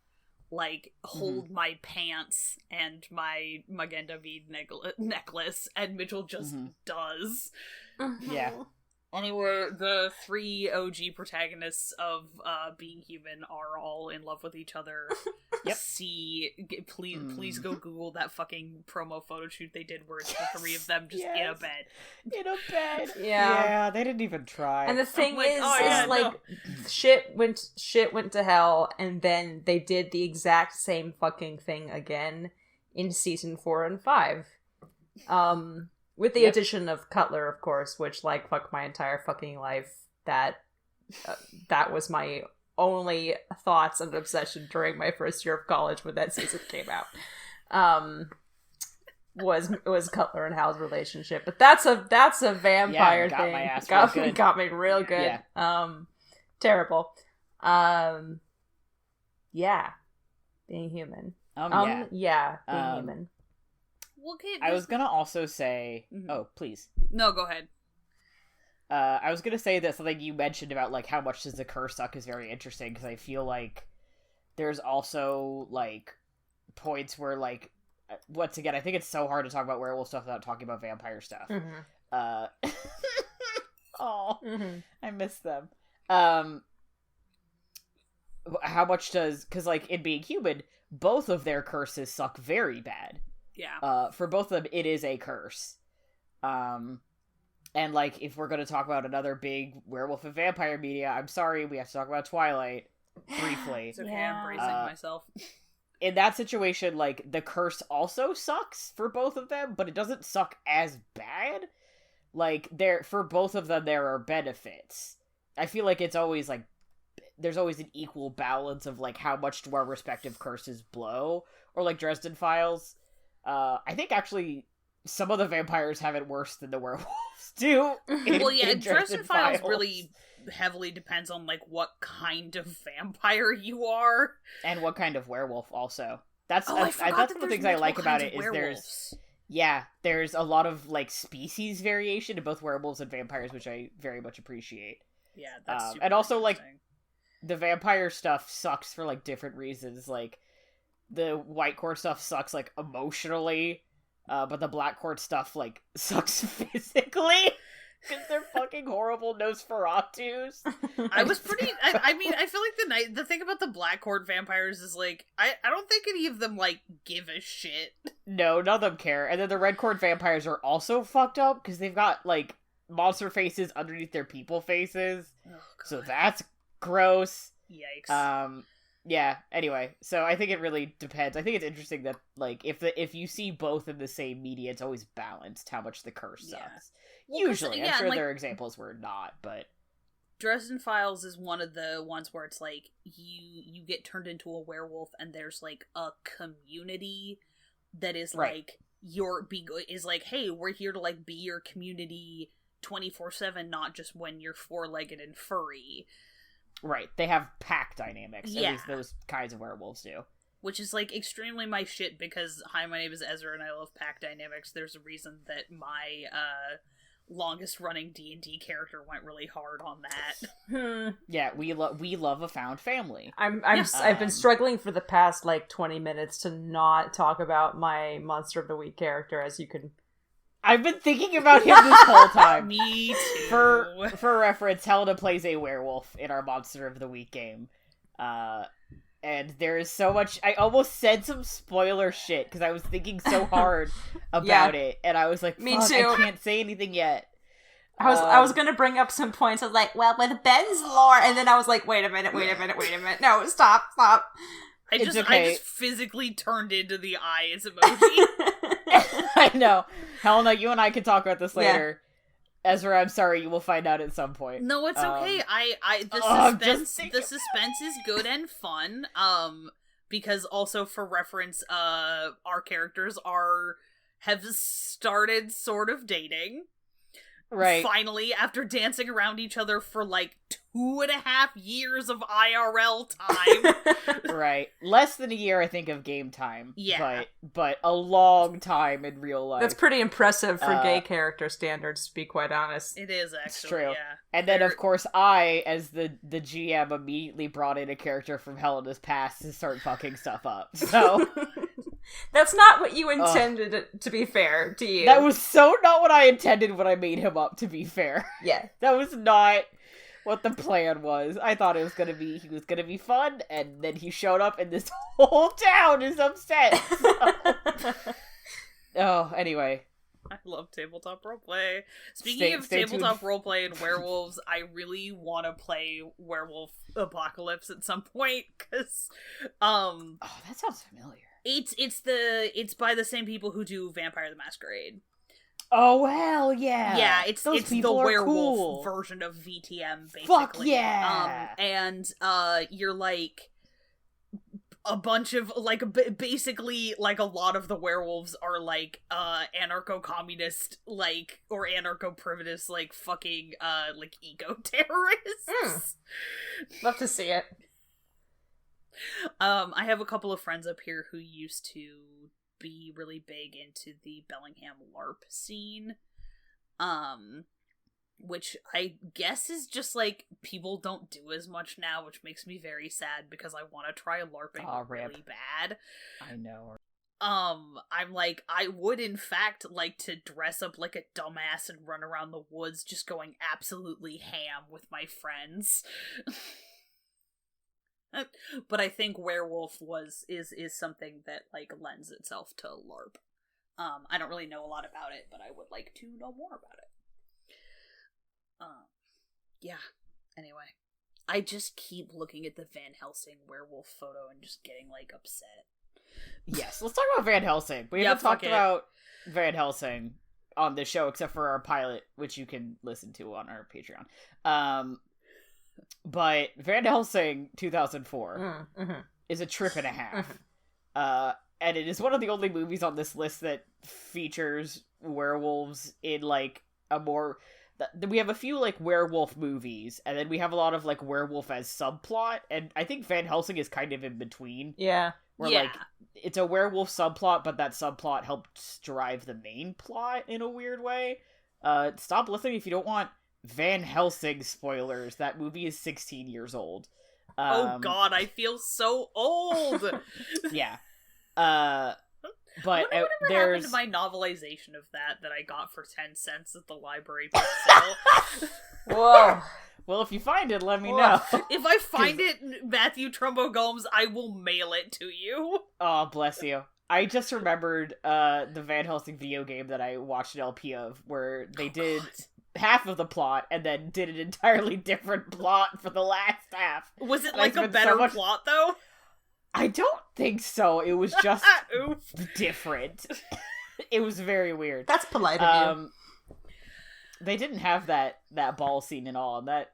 like, hold my pants and my magenta bead necklace, and Mitchell just does. Yeah. Anyway, the 3 OG protagonists of Being Human are all in love with each other. Yep. Please go Google that fucking promo photo shoot they did where it's the 3 of them just in a bed. In a bed. Yeah, they didn't even try. And the thing shit went to hell, and then they did the exact same fucking thing again in season 4 and 5. With the addition of Cutler, of course, which, like, fuck my entire fucking life. That was my only thoughts and obsession during my first year of college when that season came out. Was Cutler and Hal's relationship, but that's a vampire thing. My ass got me real good. Yeah. Terrible. Being human. Being human. Okay, I was gonna also say... Oh, please. No, go ahead. I was gonna say that something you mentioned about, like, how much does the curse suck is very interesting, because I feel like there's also, like, points where, like, once again, I think it's so hard to talk about werewolf stuff without talking about vampire stuff. I miss them. How much does... Because, like, in Being Human, both of their curses suck very bad. Yeah. For both of them, it is a curse. And, like, if we're going to talk about another big werewolf and vampire media, I'm sorry, we have to talk about Twilight briefly. It's okay, I'm bracing myself. In that situation, like, the curse also sucks for both of them, but it doesn't suck as bad. Like, for both of them, there are benefits. I feel like it's always, like, there's always an equal balance of, like, how much do our respective curses blow. Or, like, Dresden Files... I think actually some of the vampires have it worse than the werewolves do. Dresden Files really heavily depends on, like, what kind of vampire you are. And what kind of werewolf also. That's one of the things I like about it is there's a lot of, like, species variation in both werewolves and vampires, which I very much appreciate. Yeah, that's super and also, like, the vampire stuff sucks for, like, different reasons, like, the white court stuff sucks, like, emotionally, but the black court stuff, like, sucks physically, because they're fucking horrible Nosferatus. I was pretty, I mean, I feel like the thing about the black court vampires is, like, I don't think any of them, like, give a shit. No, none of them care, and then the red court vampires are also fucked up, because they've got, like, monster faces underneath their people faces, so that's gross. Yikes. Yeah, anyway, so I think it really depends. I think it's interesting that, like, if you see both in the same media, it's always balanced how much the curse sucks. Well, usually. I'm sure there are examples where not, but... Dresden Files is one of the ones where it's, like, you get turned into a werewolf and there's, like, a community that is, like, is like, hey, we're here to, like, be your community 24/7, not just when you're four-legged and furry. Right, they have pack dynamics. At least those kinds of werewolves do. Which is, like, extremely my shit because, hi, my name is Ezra and I love pack dynamics. There's a reason that my longest-running D&D character went really hard on that. Yeah, we love a found family. I've been struggling for the past, like, 20 minutes to not talk about my Monster of the Week character, as you can... I've been thinking about him this whole time. Me too. For reference, Helena plays a werewolf in our Monster of the Week game. And there is so much... I almost said some spoiler shit, because I was thinking so hard about it. And I was like, me too. I can't say anything yet. I was gonna bring up some points. I was like, well, with Ben's lore... And then I was like, wait a minute. No, stop. I It's just okay. physically turned into the eyes emoji. I know. Helena, you and I can talk about this later. Ezra, I'm sorry, you will find out at some point. No, it's okay. The suspense is good and fun. Because also for reference, our characters have started sort of dating. Right. Finally, after dancing around each other for like 2.5 years of IRL time. Right. Less than a year, I think, of game time. Yeah. But a long time in real life. That's pretty impressive for gay character standards, to be quite honest. It is, actually, It's true. yeah. And then, of course, I, as the GM, immediately brought in a character from Helena's past to start fucking stuff up. So... That's not what you intended, to be fair to you. That was so not what I intended when I made him up, to be fair. Yeah. That was not what the plan was. I thought he was gonna be fun, and then he showed up and this whole town is upset. So. Oh, anyway. I love tabletop roleplay. Speaking of tabletop roleplay and werewolves, I really want to play Werewolf Apocalypse at some point, because, Oh, that sounds familiar. It's by the same people who do Vampire the Masquerade. Oh, hell yeah! Yeah, it's the werewolf version of VTM, basically. Fuck yeah! And you're like a bunch of like basically like a lot of the werewolves are like anarcho-communist like or anarcho-privatist like fucking like eco-terrorists. Love to see it. I have a couple of friends up here who used to be really big into the Bellingham LARP scene. Which I guess is just like people don't do as much now, which makes me very sad because I want to try LARPing really bad. I know. I'm like, I would in fact like to dress up like a dumbass and run around the woods just going absolutely ham with my friends. But I think werewolf is something that like lends itself to LARP. I don't really know a lot about it, but I would like to know more about it. Yeah. Anyway, I just keep looking at the Van Helsing werewolf photo and just getting like upset. Yes, let's talk about Van Helsing. We haven't talked about Van Helsing on this show except for our pilot, which you can listen to on our Patreon. But Van Helsing 2004 is a trip and a half. And it is one of the only movies on this list that features werewolves in like a more... We have a few like werewolf movies, and then we have a lot of like werewolf as subplot, and I think Van Helsing is kind of in between. Yeah. Where like it's a werewolf subplot, but that subplot helps drive the main plot in a weird way. Stop listening if you don't want Van Helsing spoilers. That movie is 16 years old. Oh god, I feel so old! Yeah. But whatever happened to my novelization of that I got for 10 cents at the library book sale? Whoa. Well, if you find it, let me know. If I find it, Matthew Trumbo Gomes, I will mail it to you. Oh, bless you. I just remembered the Van Helsing video game that I watched an LP of, where they did half of the plot and then did an entirely different plot for the last half. Was it like a better plot, though? I don't think so. It was just different. It was very weird. That's polite of you. They didn't have that ball scene and all, and that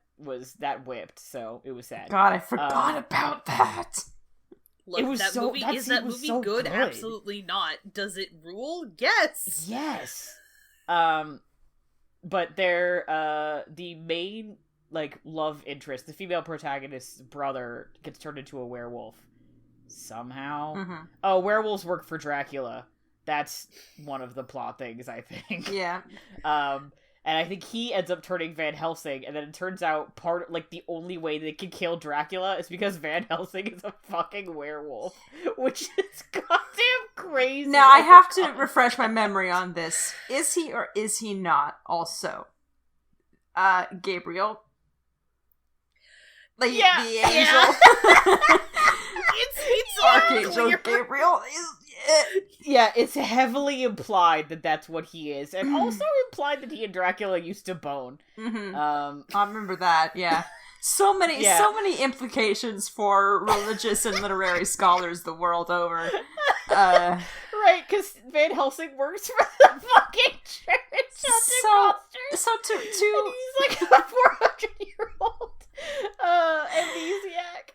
whipped, so it was sad. God, I forgot about that. Look, is that movie so good? Absolutely not. Does it rule? Yes. Yes. But they're the main like love interest, the female protagonist's brother, gets turned into a werewolf somehow. Mm-hmm. Oh, werewolves work for Dracula. That's one of the plot things, I think. Yeah. And I think he ends up turning Van Helsing, and then it turns out the only way they can kill Dracula is because Van Helsing is a fucking werewolf, which is goddamn crazy. Now, I have to refresh my memory on this. Is he or is he not also Gabriel? Like, yeah, the angel? Yeah. it's Archangel Gabriel is... Yeah, it's heavily implied that that's what he is, and also implied that he and Dracula used to bone. Mm-hmm. I remember that, yeah. So many implications for religious and literary scholars the world over. Right, because Van Helsing works for the fucking church. So to and he's like a 400-year-old amnesiac.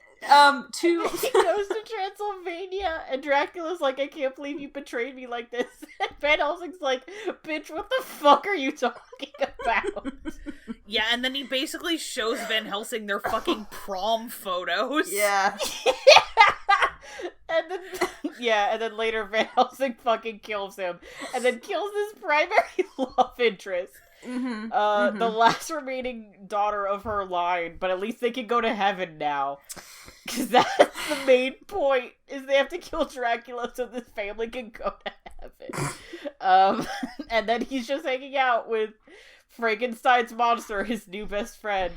He goes to Transylvania, and Dracula's like, I can't believe you betrayed me like this. And Van Helsing's like, bitch, what the fuck are you talking about? Yeah, and then he basically shows Van Helsing their fucking prom photos. Yeah. And then later Van Helsing fucking kills him, and then kills his primary love interest. The last remaining daughter of her line, but at least they can go to heaven now. Because that's the main point, is they have to kill Dracula so this family can go to heaven. And then he's just hanging out with Frankenstein's monster, his new best friend,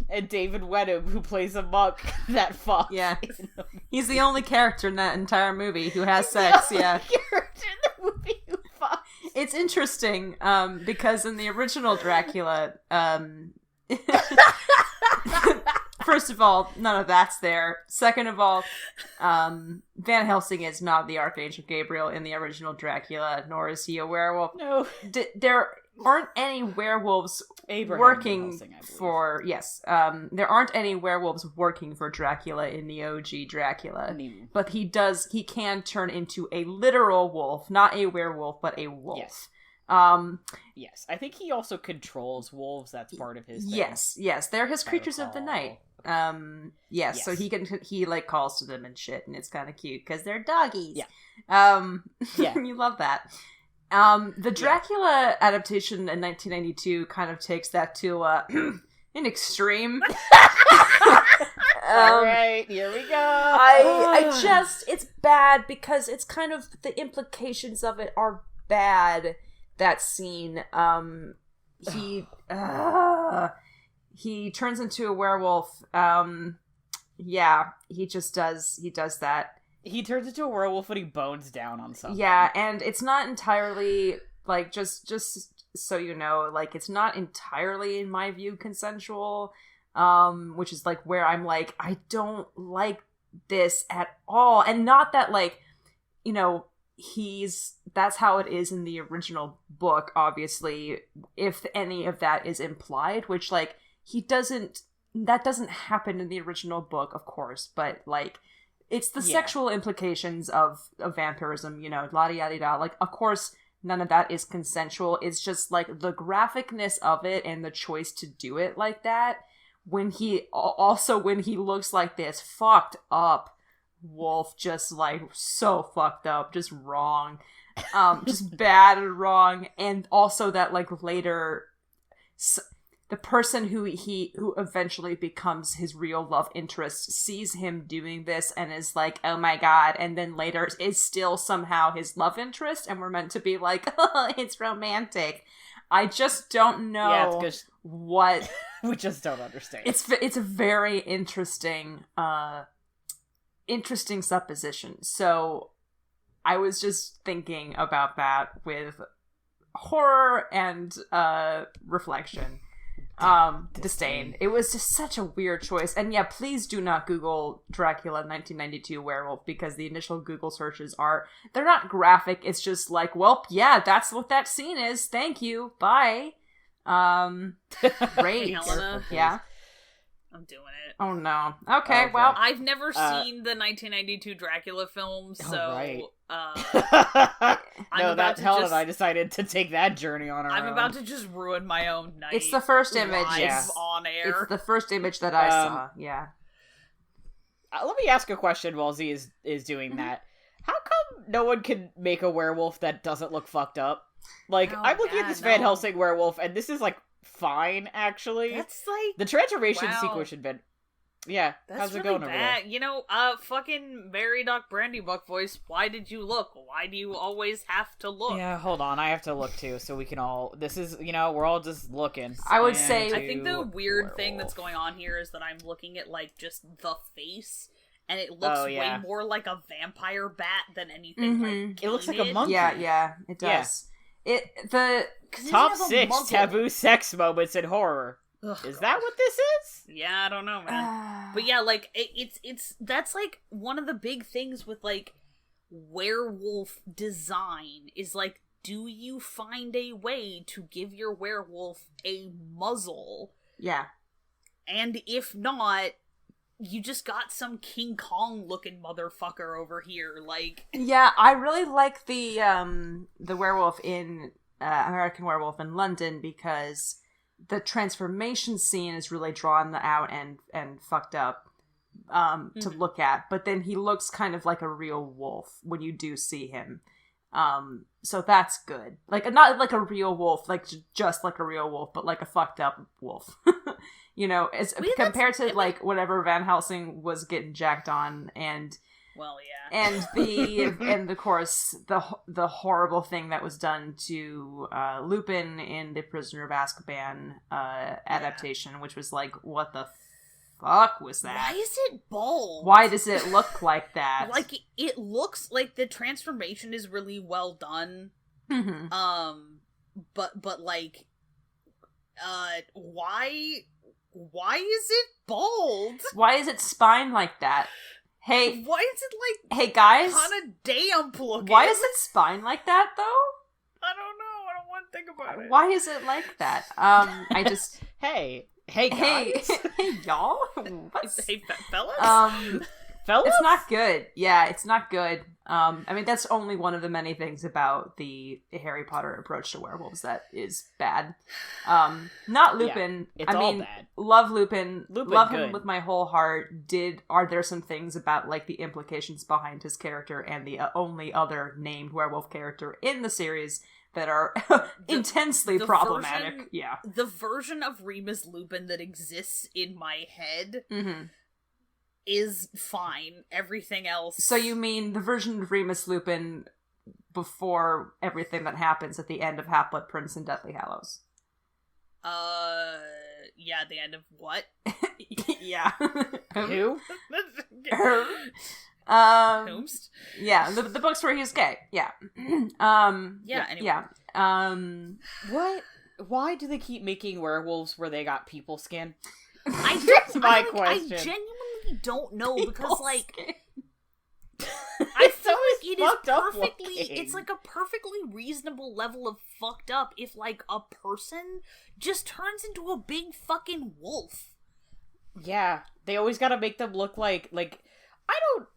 and David Wenham, who plays a monk that fucks. Yeah. He's the only character in that entire movie who has sex, yeah. Character in the movie who fucks. It's interesting, because in the original Dracula, first of all, none of that's there. Second of all, Van Helsing is not the Archangel Gabriel in the original Dracula, nor is he a werewolf. No. There aren't any werewolves working for... Yes. There aren't any werewolves working for Dracula in the OG Dracula. But he can turn into a literal wolf. Not a werewolf, but a wolf. Yes. Yes. I think he also controls wolves. That's part of his thing. Yes. They're his creatures of the night. Yes. So he like calls to them and shit, and it's kind of cute because they're doggies. Yeah. You love that. The Dracula adaptation in 1992 kind of takes that to an extreme. All right, here we go. It's bad because it's kind of, the implications of it are bad. That scene, he turns into a werewolf. He does that. He turns into a werewolf when he bones down on something. Yeah, and it's not entirely, like, just so you know, like, it's not entirely, in my view, consensual, which is, like, where I'm like, I don't like this at all. And not that, like, you know, that's how it is in the original book, obviously, if any of that is implied, which, like, that doesn't happen in the original book, of course, but, like, it's the sexual implications of vampirism, you know, la-di-da-di-da. Like, of course, none of that is consensual. It's just, like, the graphicness of it and the choice to do it like that. When he looks like this fucked up wolf, just, like, so fucked up, just wrong. Just bad and wrong. And also that, like, later... the person who eventually becomes his real love interest sees him doing this and is like, oh my god, and then later is still somehow his love interest, and we're meant to be like, oh, it's romantic. I just don't know what... We just don't understand. It's a very interesting supposition. So I was just thinking about that with horror and reflection. Disdain. It was just such a weird choice. And yeah, please do not Google Dracula 1992 werewolf, because the initial Google searches they're not graphic. It's just like, well, yeah, that's what that scene is. Thank you. Bye. Great. Helena. Yeah. I'm doing it. Oh no. Okay, well. I've never seen the 1992 Dracula film, so... right. Helena and I decided to take that journey on our own. I'm about to just ruin my own night. It's the first image. On air. It's the first image that I saw, yeah. Let me ask a question while Z is doing that. How come no one can make a werewolf that doesn't look fucked up? Like, I'm looking at this Van Helsing werewolf, and this is, like, fine, actually. That's, like... The transformation sequence should be... Yeah, that's how's it really going over bad. there? You know, fucking Mary Doc Brandybuck voice, why did you look? Why do you always have to look? Yeah, hold on, I have to look too, so we can all... This is, you know, we're all just looking. I would say... I think the weird thing that's going on here is that I'm looking at, like, just the face, and it looks way more like a vampire bat than anything, like, it looks like a monkey. Yeah, it does. Top 6 taboo sex moments in horror. Ugh, Is God. that what this is? Yeah, I don't know, man. But yeah, like, it's that's, like, one of the big things with, like, werewolf design is, like, do you find a way to give your werewolf a muzzle? Yeah. And if not, you just got some King Kong looking motherfucker over here, like. Yeah, I really like the werewolf in American Werewolf in London because the transformation scene is really drawn out and fucked up to look at, but then he looks kind of like a real wolf when you do see him. So that's good. Like, not like a real wolf, like just like a real wolf, but like a fucked up wolf. You know, as compared to like whatever Van Helsing was getting jacked on, and well, yeah, and of course the horrible thing that was done to Lupin in the Prisoner of Azkaban adaptation, which was like, what the fuck was that? Why is it bald? Why does it look like that? Like, it looks like the transformation is really well done. Mm-hmm. But like, why is it bald? Why is it spine like that? Hey, why is it like? Hey guys, kind of damp looking. Why is it spine like that though? I don't know. I don't want to think about it. Why is it like that? I just hey guys, hey y'all. What's... Hey fellas. Fellas? It's not good. Yeah, it's not good. I mean, that's only one of the many things about the Harry Potter approach to werewolves that is bad. Not Lupin. Yeah, it's all bad. Love Lupin. Love him good. with my whole heart. Are there some things about, like, the implications behind his character and the only other named werewolf character in the series that are intensely problematic? Yeah. The version of Remus Lupin that exists in my head is fine. Everything else... So you mean the version of Remus Lupin before everything that happens at the end of Half-Blood Prince and Deathly Hallows? Yeah, the end of what? Yeah. Who? Whomst? Yeah, the books where he's gay. Yeah. Anyway. Yeah. What? Why do they keep making werewolves where they got people skin? That's my question. I genuinely don't know because, like, I feel like it is perfectly. It's like a perfectly reasonable level of fucked up if, like, a person just turns into a big fucking wolf. Yeah, they always gotta make them look like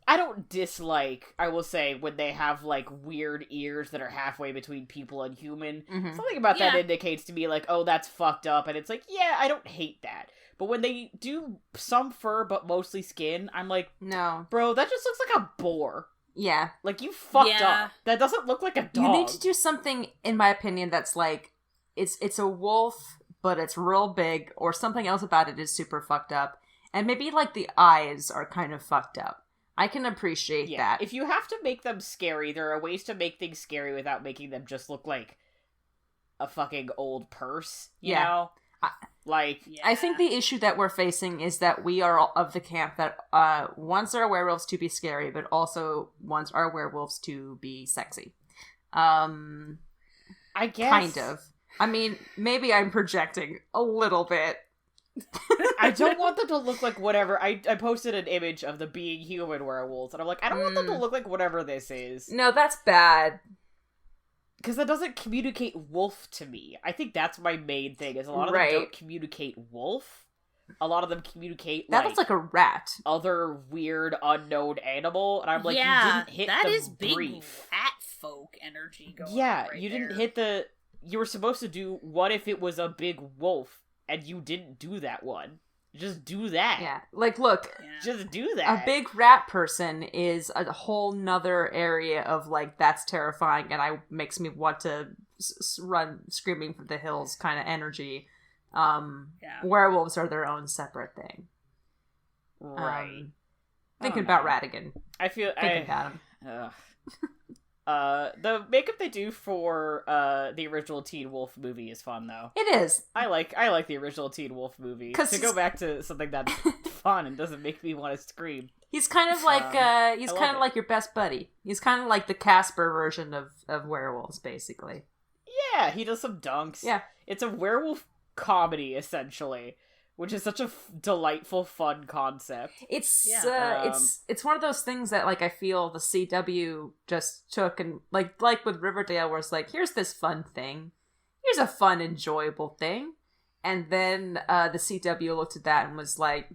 I don't dislike, I will say, when they have, like, weird ears that are halfway between people and human. Something about that indicates to me, like, oh, that's fucked up, and it's like, yeah, I don't hate that. But when they do some fur but mostly skin, I'm like, no. Bro, that just looks like a boar. Yeah. Like, you fucked up. That doesn't look like a dog. You need to do something, in my opinion, that's like, it's a wolf, but it's real big, or something else about it is super fucked up. And maybe, like, the eyes are kind of fucked up. I can appreciate that. If you have to make them scary, there are ways to make things scary without making them just look like a fucking old purse, you know? I think the issue that we're facing is that we are of the camp that wants our werewolves to be scary, but also wants our werewolves to be sexy. I guess. Kind of. I mean, maybe I'm projecting a little bit. I don't want them to look like whatever. I posted an image of the being human werewolves, and I'm like, I don't want them to look like whatever this is. No, that's bad. Because that doesn't communicate wolf to me. I think that's my main thing, is a lot of them don't communicate wolf. A lot of them communicate, that looks like a rat. Other weird, unknown animal. And I'm like, you didn't hit that the is big brief. rat folk energy going on right you there. didn't hit the... You were supposed to do, what if it was a big wolf, and you didn't do that one? Just do that. Yeah. Like, look. Yeah. Just do that. A big rat person is a whole nother area of, like, that's terrifying, and makes me want to run screaming for the hills kind of energy. Werewolves are their own separate thing. Right. Thinking about Ratigan. Thinking about him. The makeup they do for the original Teen Wolf movie is fun, though. It is. I like the original Teen Wolf movie. To go back to something that's fun and doesn't make me want to scream. He's kind of like like your best buddy. He's kind of like the Casper version of werewolves, basically. Yeah, he does some dunks. Yeah, it's a werewolf comedy, essentially, which is such a delightful, fun concept. It's Yeah. it's one of those things that like I feel the CW just took and like with Riverdale, where it's like, here's this fun thing, here's a fun, enjoyable thing, and then the CW looked at that and was like,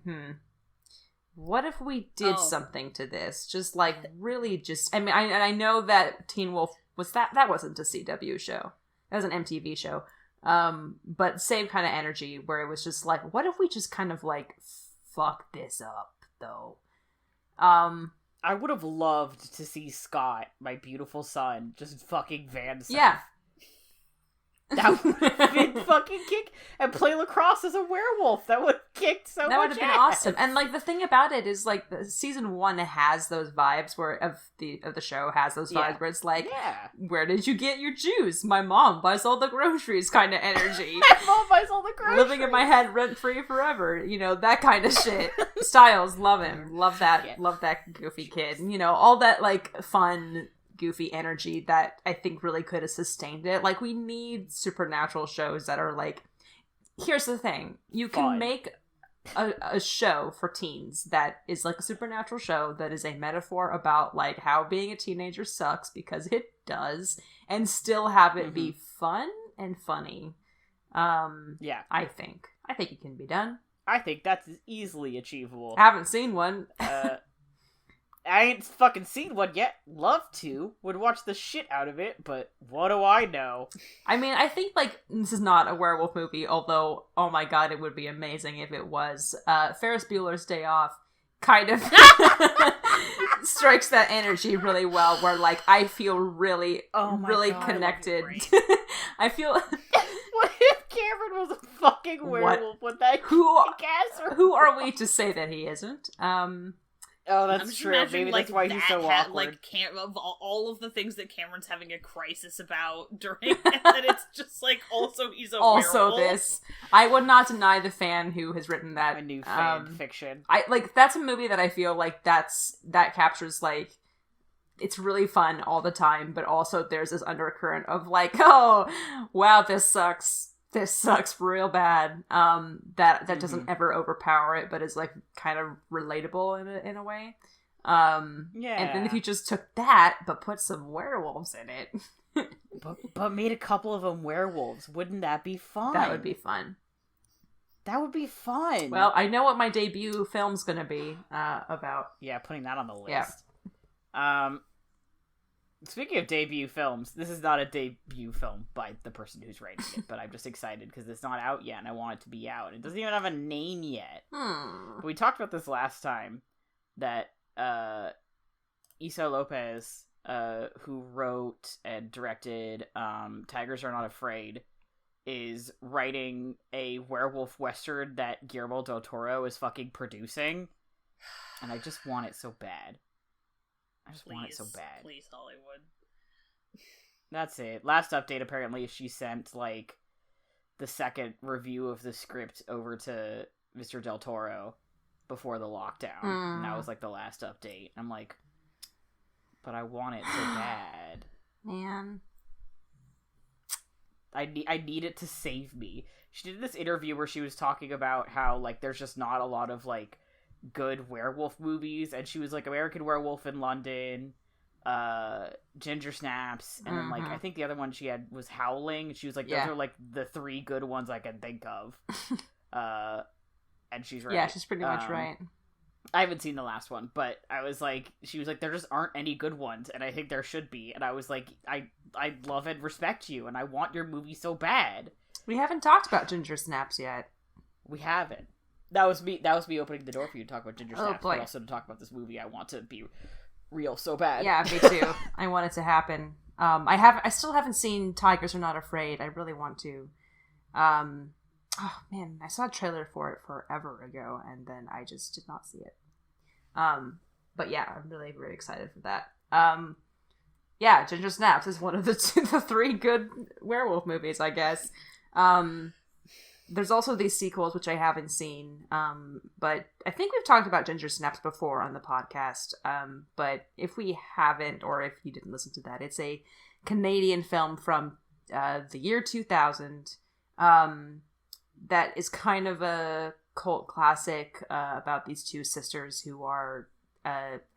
what if we did something to this? Just like really, just I mean, I know that Teen Wolf was that wasn't a CW show, that was an MTV show. But same kind of energy where it was just like, what if we just kind of like fuck this up though? I would have loved to see Scott, my beautiful son, just fucking Van Seth. Yeah. That would have been fucking kick, and play lacrosse as a werewolf. That would have kicked so much That would have been ass. awesome. And like the thing about it is like the season 1 has those vibes where of the show has those vibes where it's like, where did you get your juice? My mom buys all the groceries kind of energy. My mom buys all the groceries. Living in my head rent free forever. You know, that kind of shit. Styles, love him. Love that. Yeah. Love that goofy kid. You know, all that like fun, goofy energy that I think really could have sustained it. Like, we need supernatural shows that are like, here's the thing, you can Fun. make a show for teens that is like a supernatural show that is a metaphor about like how being a teenager sucks, because it does, and still have it be fun and funny. I think it can be done. I think that's easily achievable. I haven't seen one. I ain't fucking seen one yet. Love to. Would watch the shit out of it, but what do I know? I mean, I think, like, this is not a werewolf movie, although, oh my god, it would be amazing if it was. Ferris Bueller's Day Off kind of strikes that energy really well, where, like, I feel really, really God, connected. I feel... What if Cameron was a fucking werewolf with that cancer? Who are we to say that he isn't? Oh, that's true. Maybe that's why he's so awkward. Like, of all of the things that Cameron's having a crisis about during, and that it's just like, also he's a also werewolf. This. I would not deny the fan who has written that. A new fan fiction. That's a movie that I feel like that captures, like, it's really fun all the time, but also there's this undercurrent of like, oh, wow, this sucks. This sucks real bad. That doesn't ever overpower it, but is like kind of relatable in a way. And then if you just took that, but put some werewolves in it, but made a couple of them werewolves, wouldn't that be fun? That would be fun. That would be fun. Well, I know what my debut film's gonna be about. Yeah, putting that on the list. Yeah. Speaking of debut films, this is not a debut film by the person who's writing it, but I'm just excited because it's not out yet and I want it to be out. It doesn't even have a name yet. We talked about this last time, that Issa Lopez, who wrote and directed Tigers Are Not Afraid, is writing a werewolf western that Guillermo del Toro is fucking producing. And I just want it so bad. I just want it so bad. Please, Hollywood. That's it. Last update, apparently, she sent, like, the second review of the script over to Mr. Del Toro before the lockdown. And that was, like, the last update. I'm like, but I want it so bad. Man. I need it to save me. She did this interview where she was talking about how, like, there's just not a lot of, like, good werewolf movies, and she was like American Werewolf in London, Ginger Snaps, and then like I think the other one she had was Howling. She was like, those are like the three good ones I can think of. And she's right. Yeah, she's pretty much right. I haven't seen the last one, but I was like, she was like, there just aren't any good ones, and I think there should be. And I was like, I love and respect you, and I want your movie so bad. We haven't talked about Ginger Snaps yet. We haven't. That was me opening the door for you to talk about Ginger Snaps, boy. but also to talk about this movie I want to be real so bad. Yeah, me too. I want it to happen. I still haven't seen Tigers Are Not Afraid. I really want to. Oh man, I saw a trailer for it forever ago, and then I just did not see it. But yeah, I'm really, really excited for that. Yeah, Ginger Snaps is one of the three good werewolf movies, I guess. There's also these sequels, which I haven't seen, but I think we've talked about Ginger Snaps before on the podcast, but if we haven't, or if you didn't listen to that, it's a Canadian film from the year 2000, that is kind of a cult classic about these two sisters who are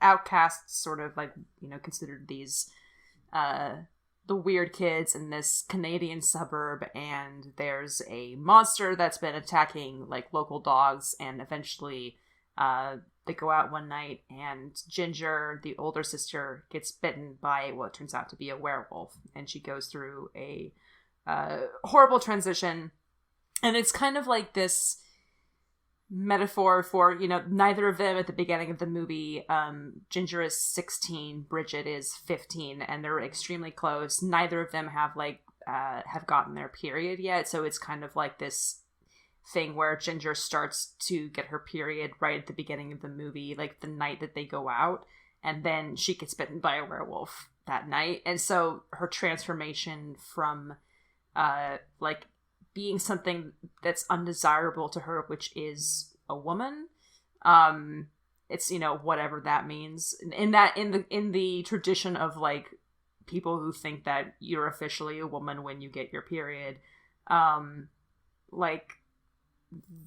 outcasts, sort of like, considered these the weird kids in this Canadian suburb, and there's a monster that's been attacking like local dogs, and eventually they go out one night and Ginger, the older sister, gets bitten by what turns out to be a werewolf, and she goes through a horrible transition. And it's kind of like this metaphor for, neither of them at the beginning of the movie. Ginger is 16, Bridget is 15, and they're extremely close. Neither of them have have gotten their period yet, so it's kind of like this thing where Ginger starts to get her period right at the beginning of the movie, like the night that they go out, and then she gets bitten by a werewolf that night. And so her transformation from being something that's undesirable to her, which is a woman, it's, whatever that means, in the tradition of like people who think that you're officially a woman when you get your period, that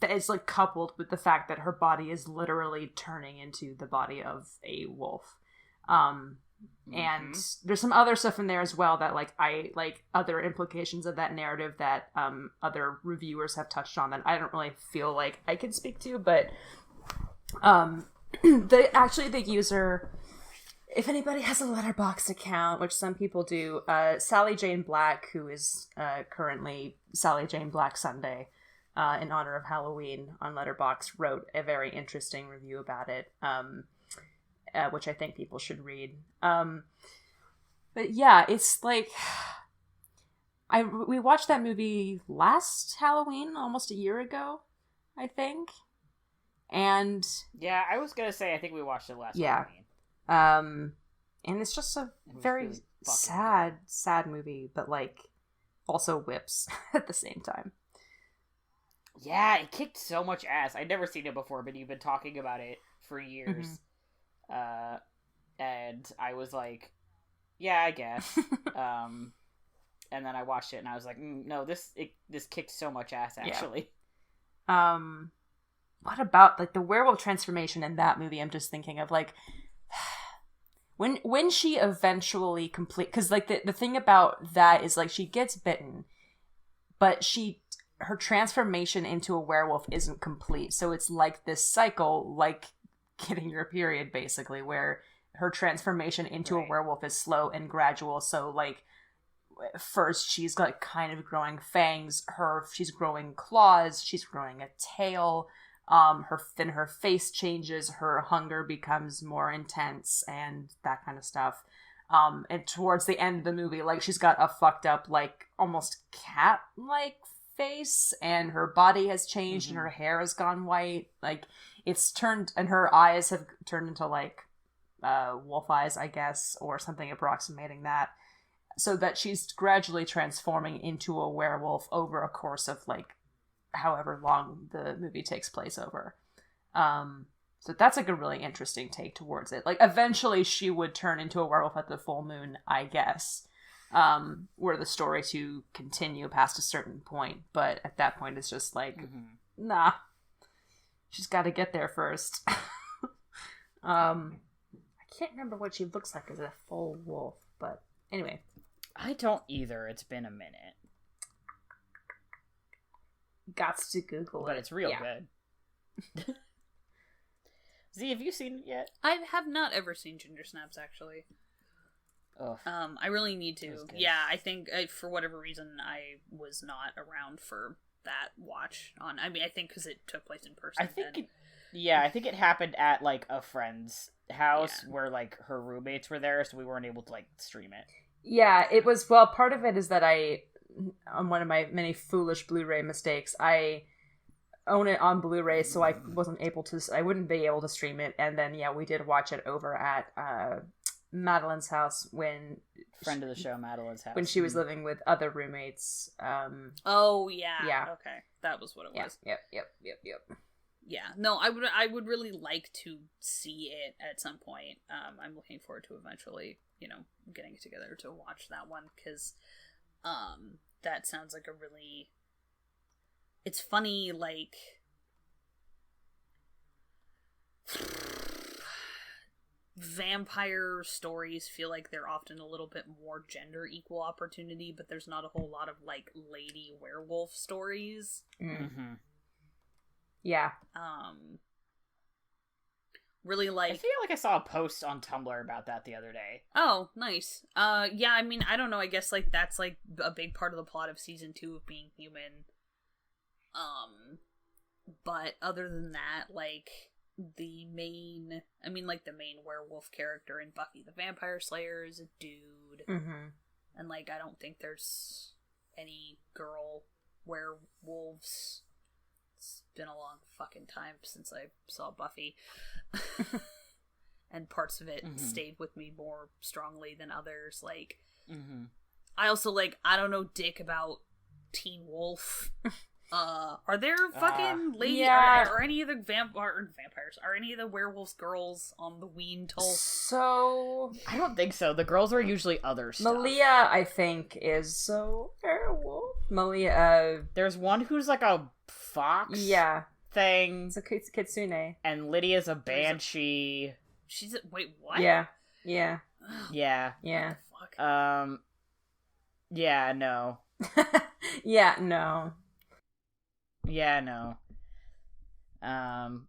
is like coupled with the fact that her body is literally turning into the body of a wolf. And there's some other stuff in there as well that other implications of that narrative that other reviewers have touched on that I don't really feel like I can speak to, but the user, if anybody has a Letterboxd account, which some people do, Sally Jane Black, who is currently Sally Jane Black Sunday in honor of Halloween on Letterboxd, wrote a very interesting review about it, which I think people should read. But yeah, it's like we watched that movie last Halloween, almost a year ago, I think. And yeah, I was gonna say I think we watched it last Halloween. And it's just a very really sad movie, but like also whips at the same time. Yeah, it kicked so much ass. I'd never seen it before, but you've been talking about it for years. And I was like, yeah, I guess. And then I watched it and I was like, no, this kicked so much ass, actually. Yeah. What about like the werewolf transformation in that movie? I'm just thinking of like when she eventually because like the thing about that is like she gets bitten, but her transformation into a werewolf isn't complete. So it's like this cycle, like getting your period, basically, where her transformation into a werewolf is slow and gradual. So like first she's like kind of growing fangs, she's growing claws, she's growing a tail, her face changes, her hunger becomes more intense, and that kind of stuff. And towards the end of the movie, like she's got a fucked up, like almost cat-like face, and her body has changed, and her hair has gone white. Like it's turned, and her eyes have turned into like wolf eyes, I guess, or something approximating that, so that she's gradually transforming into a werewolf over a course of like however long the movie takes place over. So that's like a really interesting take towards it. Like eventually she would turn into a werewolf at the full moon, I guess, were the story to continue past a certain point. But at that point it's just like, nah, she's got to get there first. I can't remember what she looks like as a full wolf, but anyway. I don't either. It's been a minute. Gots to Google but it. It's real good. Z, have you seen it yet? I have not ever seen Ginger Snaps, actually. Ugh. I really need to. Yeah, I think for whatever reason I was not around for that watch on. I mean, I think because it took place in person. I think it happened at like a friend's house where like her roommates were there, so we weren't able to like stream it. Yeah, it was. Well, part of it is that on one of my many foolish Blu-ray mistakes, I own it on Blu-ray, so I wouldn't be able to stream it. And then we did watch it over at Madeline's house friend of the show, Madeline's house, when she was living with other roommates. Oh yeah. Okay, that was what it was. Yep. Yeah, no, I would really like to see it at some point. I'm looking forward to eventually, getting together to watch that one, because that sounds like a really it's funny, like, vampire stories feel like they're often a little bit more gender equal opportunity, but there's not a whole lot of, like, lady werewolf stories. Mm-hmm. Yeah. Really, like... I feel like I saw a post on Tumblr about that the other day. Oh, nice. Yeah, I mean, I don't know, I guess, like, that's, like, a big part of the plot of season 2 of Being Human. But other than that, like, the main werewolf character in Buffy the Vampire Slayer is a dude. Mm-hmm. And, like, I don't think there's any girl werewolves. It's been a long fucking time since I saw Buffy. And parts of it stayed with me more strongly than others. Like, I also, like, I don't know dick about Teen Wolf. Are there fucking are any of the vampires, are any of the werewolves girls on the Ween Toll? So... I don't think so. The girls are usually other stuff. Malia, I think, is a werewolf. Malia, There's one who's like a fox thing. It's a kitsune. And Lydia's a banshee. She's a... Wait, what? Yeah. Yeah. What the fuck? Yeah, no. Yeah, no. Yeah, no.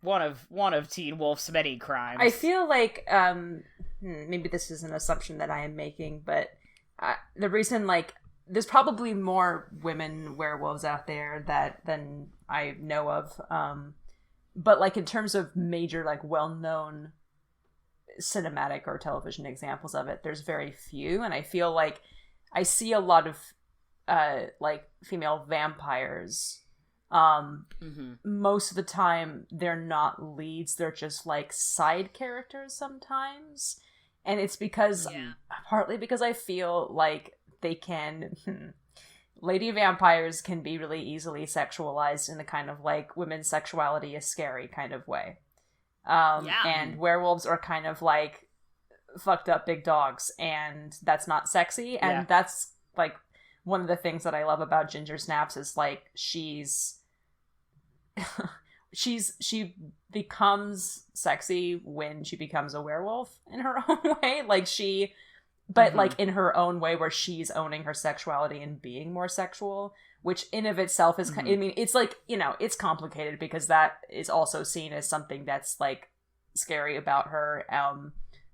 One of Teen Wolf's many crimes. I feel like, maybe this is an assumption that I am making, but the reason, like, there's probably more women werewolves out there than I know of. But, like, in terms of major, like, well-known cinematic or television examples of it, there's very few, and I feel like I see a lot of, like, female vampires. Most of the time they're not leads, they're just like side characters sometimes, and it's because partly because I feel like they can lady vampires can be really easily sexualized in the kind of like women's sexuality is scary kind of way, and werewolves are kind of like fucked up big dogs, and that's not sexy, and that's like one of the things that I love about Ginger Snaps is like she becomes sexy when she becomes a werewolf in her own way, like like in her own way where she's owning her sexuality and being more sexual, which in of itself is I mean, it's like, you know, it's complicated because that is also seen as something that's like scary about her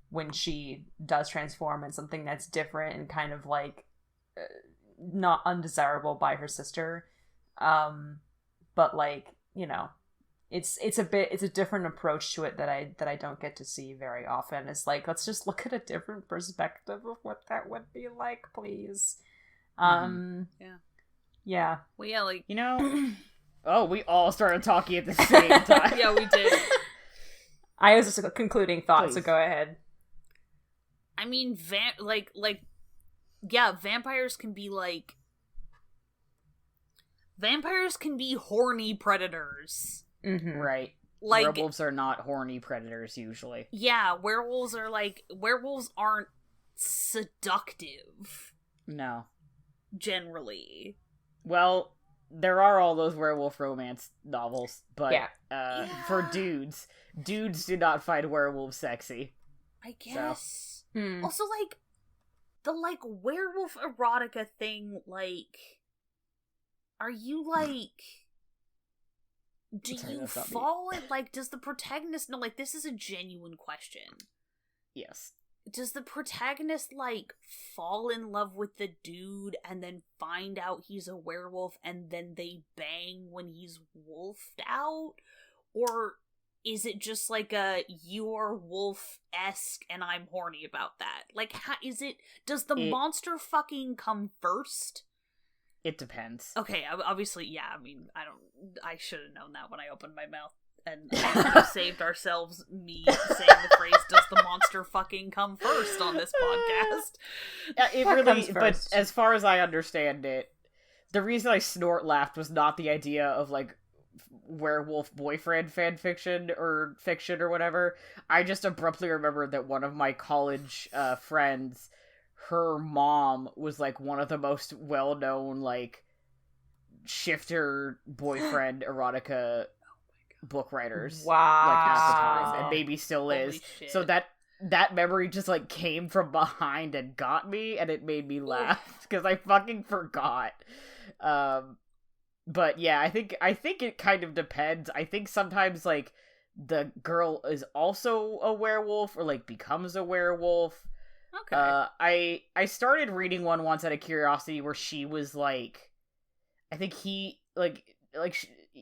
when she does transform, and something that's different and kind of like not undesirable by her sister, but like, you know, it's a different approach to it that I don't get to see very often. It's like, let's just look at a different perspective of what that would be like, please. Yeah. Well, yeah, like, you know. Oh, we all started talking at the same time. Yeah, we did. I was just a concluding thought, Please. so go ahead. I mean, vampires can be like... Vampires can be horny predators. Mm-hmm. Right. Like, werewolves are not horny predators usually. Yeah, werewolves aren't seductive. No. Generally. Well, there are all those werewolf romance novels, but for dudes do not find werewolves sexy. I guess. So. Also, like, the, like, werewolf erotica thing, like, are you, like, do you fall in, like, does the protagonist, no, like, this is a genuine question. Yes. Does the protagonist, like, fall in love with the dude and then find out he's a werewolf and then they bang when he's wolfed out? Or is it just like a, you're wolf-esque and I'm horny about that? Like, how is it, does the monster fucking come first? It depends. Okay, obviously, yeah, I mean, I should have known that when I opened my mouth. And saved ourselves me saying the phrase, does the monster fucking come first on this podcast? It really, but as far as I understand it, the reason I snort laughed was not the idea of, like, werewolf boyfriend fan fiction or whatever. I just abruptly remembered that one of my college friends, her mom was, like, one of the most well-known, like, shifter boyfriend erotica book writers. Wow. Like, at the time, and maybe still Holy is. shit. So that memory just, like, came from behind and got me, and it made me laugh, because I fucking forgot. But yeah, I think it kind of depends. I think sometimes, like, the girl is also a werewolf, or, like, becomes a werewolf. Okay. I started reading one once out of curiosity where she was, like, I think he,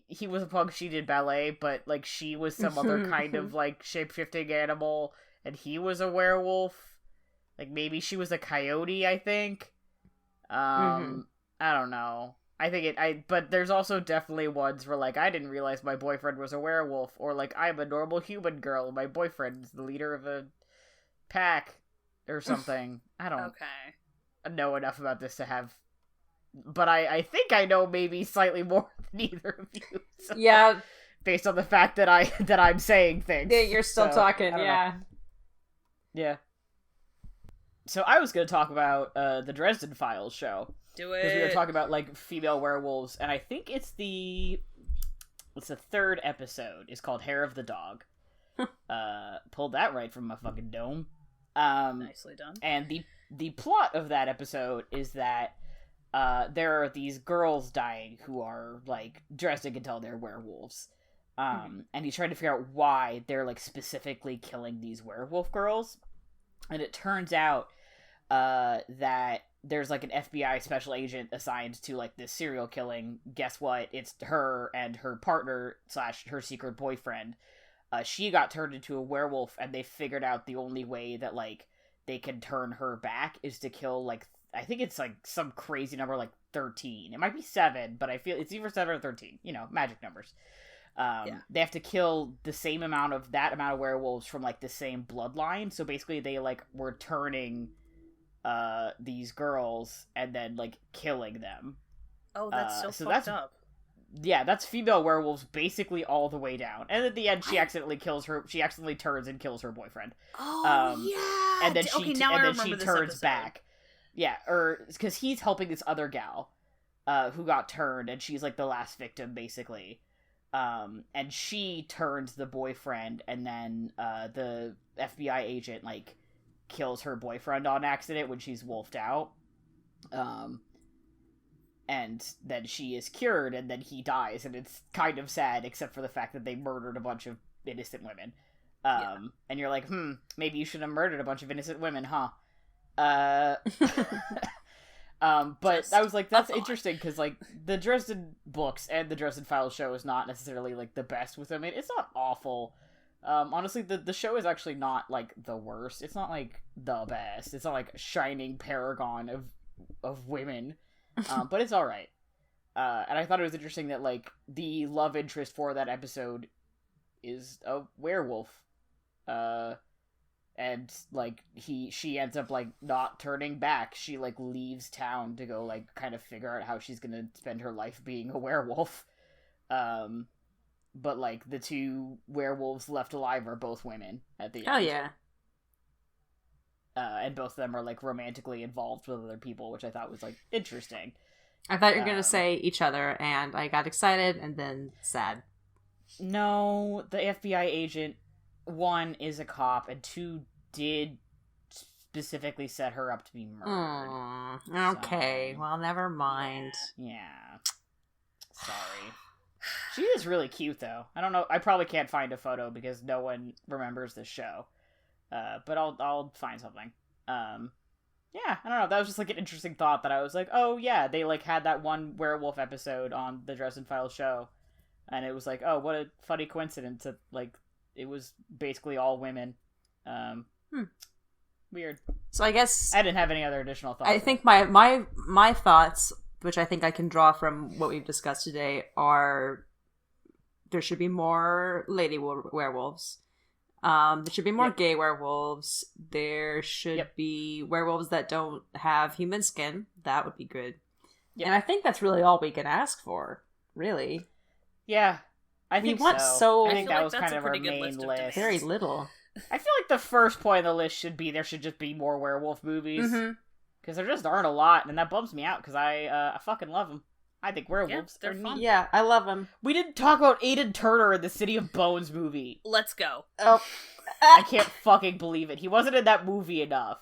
he was a punk, she did ballet, but, like, she was some other kind of, like, shape-shifting animal, and he was a werewolf. Like, maybe she was a coyote, I think. I don't know. But there's also definitely ones where, like, I didn't realize my boyfriend was a werewolf, or, like, I'm a normal human girl, and my boyfriend's the leader of a pack, or something. I don't know enough about this to have... But I think I know maybe slightly more than either of you. So, yeah. Based on the fact that I'm saying things. Yeah, you're still talking, yeah. know. Yeah. So I was going to talk about the Dresden Files show. Do it. Because we were talking about, like, female werewolves, and I think it's the third episode. It's called Hair of the Dog. Pulled that right from my fucking dome. Nicely done. And the plot of that episode is that there are these girls dying who are, like, Dresden can tell they're werewolves. And he's trying to figure out why they're, like, specifically killing these werewolf girls. And it turns out that there's, like, an FBI special agent assigned to, like, this serial killing. Guess what? It's her and her partner / her secret boyfriend. She got turned into a werewolf, and they figured out the only way that, like, they can turn her back is to kill, like, I think it's, like, some crazy number, like, 13. It might be 7, but I feel it's either 7 or 13. You know, magic numbers. They have to kill the same amount of werewolves from, like, the same bloodline. So basically they, like, were turning these girls and then, like, killing them. Oh, that's so fucked up. Yeah, that's female werewolves basically all the way down. And at the end, she accidentally turns and kills her boyfriend. Oh, yeah! And then she turns episode. back. Yeah, or, because he's helping this other gal, who got turned, and she's, like, the last victim, basically. And she turns the boyfriend, and then, the FBI agent, like, kills her boyfriend on accident when she's wolfed out. And then she is cured, and then he dies, and it's kind of sad, except for the fact that they murdered a bunch of innocent women. And you're like, maybe you should have murdered a bunch of innocent women, huh? But I was like, that's interesting, because, like, the Dresden books and the Dresden Files show is not necessarily, like, the best with women. It's not awful. Honestly, the show is actually not, like, the worst. It's not, like, the best. It's not, like, a shining paragon of women. But it's alright. And I thought it was interesting that, like, the love interest for that episode is a werewolf. And, like, she ends up, like, not turning back. She, like, leaves town to go, like, kind of figure out how she's gonna spend her life being a werewolf. But, like, the two werewolves left alive are both women at the end. Oh, yeah. And both of them are, like, romantically involved with other people, which I thought was, like, interesting. I thought you were going to say each other, and I got excited and then sad. No, the FBI agent, 1, is a cop, and 2 did specifically set her up to be murdered. Okay, so, well, never mind. Yeah. Sorry. She is really cute, though. I don't know, I probably can't find a photo because no one remembers this show. But I'll find something. Yeah, I don't know, that was just, like, an interesting thought that I was like, oh, yeah, they, like, had that one werewolf episode on the Dresden Files show, and it was like, oh, what a funny coincidence that, like, it was basically all women. Weird. So I guess... I didn't have any other additional thoughts. I think my thoughts, which I think I can draw from what we've discussed today, are there should be more lady werewolves. There should be more gay werewolves. There should be werewolves that don't have human skin. That would be good. And I think that's really all we can ask for, really. Yeah, I think want so. I think that was kind of our main list. Very little. I feel like the first point on the list should be there should just be more werewolf movies. Because there just aren't a lot, and that bums me out, because I fucking love them. I think werewolves they're are fun. neat. Yeah, I love him. We didn't talk about Aiden Turner in the City of Bones movie. Let's go. Oh. I can't fucking believe it. He wasn't in that movie enough.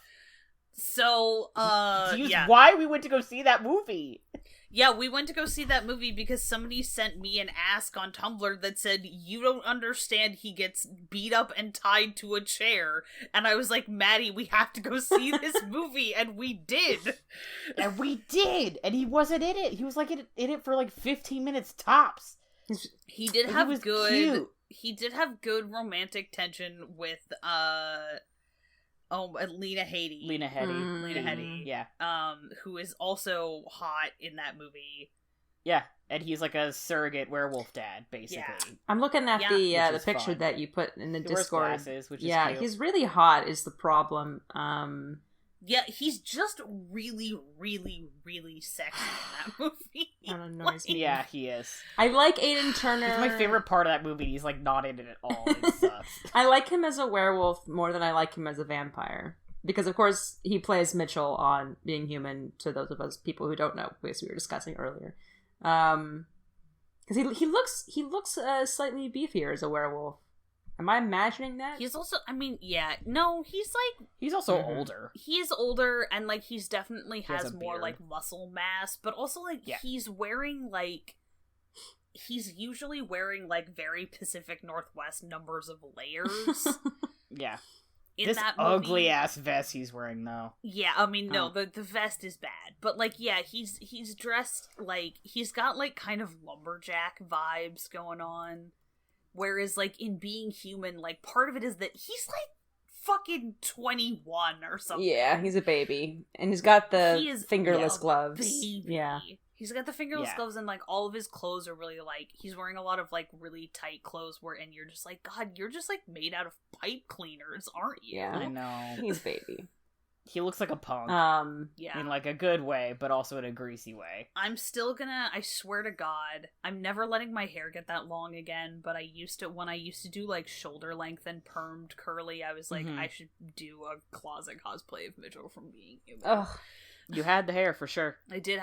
So, yeah. Why we went to go see that movie. Yeah, we went to go see that movie because somebody sent me an ask on Tumblr that said, you don't understand, he gets beat up and tied to a chair. And I was like, Maddie, we have to go see this movie, and we did. And we did! And he wasn't in it. He was like in it for like 15 minutes tops. He did And have he was good... cute. He did have good romantic tension with, Lena Headey. Lena Headey. Lena Headey. Yeah. Who is also hot in that movie. Yeah. And he's like a surrogate werewolf dad, basically. Yeah. I'm looking at Yeah. the Which is picture fun. that you put in the He wears Discord. glasses, which is Yeah, cute. he's really hot is the problem. Yeah, he's just really, really, really sexy in that movie. That annoys me. Yeah, he is. I like Aiden Turner. He's my favorite part of that movie. He's like not in it at all. It sucks. I like him as a werewolf more than I like him as a vampire. Because, of course, he plays Mitchell on Being Human, to those of us people who don't know, because we were discussing earlier. Because he looks slightly beefier as a werewolf. Am I imagining that? He's also, I mean, yeah, no, he's like, He's also older. he is older, and like, he's definitely He has has a more beard. like muscle mass, but also like, Yeah. he's wearing like, he's usually wearing like very Pacific Northwest numbers of layers Yeah. in This that movie. ugly ass vest he's wearing though. Yeah, I mean, no, Oh. the vest is bad, but like, yeah, he's dressed like, he's got like kind of lumberjack vibes going on, whereas like in Being Human, like part of it is that he's like fucking 21 or something. Yeah, he's a baby. And he's got the He is fingerless a gloves. Baby. Yeah. He's got the fingerless Yeah. gloves, and like all of his clothes are really like, he's wearing a lot of like really tight clothes where, and you're just like, God, you're just like made out of pipe cleaners, aren't you? Yeah. I know. He's a baby. He looks like a punk. Yeah. In like a good way, but also in a greasy way. I'm still gonna, I swear to God, I'm never letting my hair get that long again, but when I used to do like shoulder length and permed curly, I was like, Mhm. I should do a closet cosplay of Mitchell from Being Human. Ugh. You had the hair for sure. I did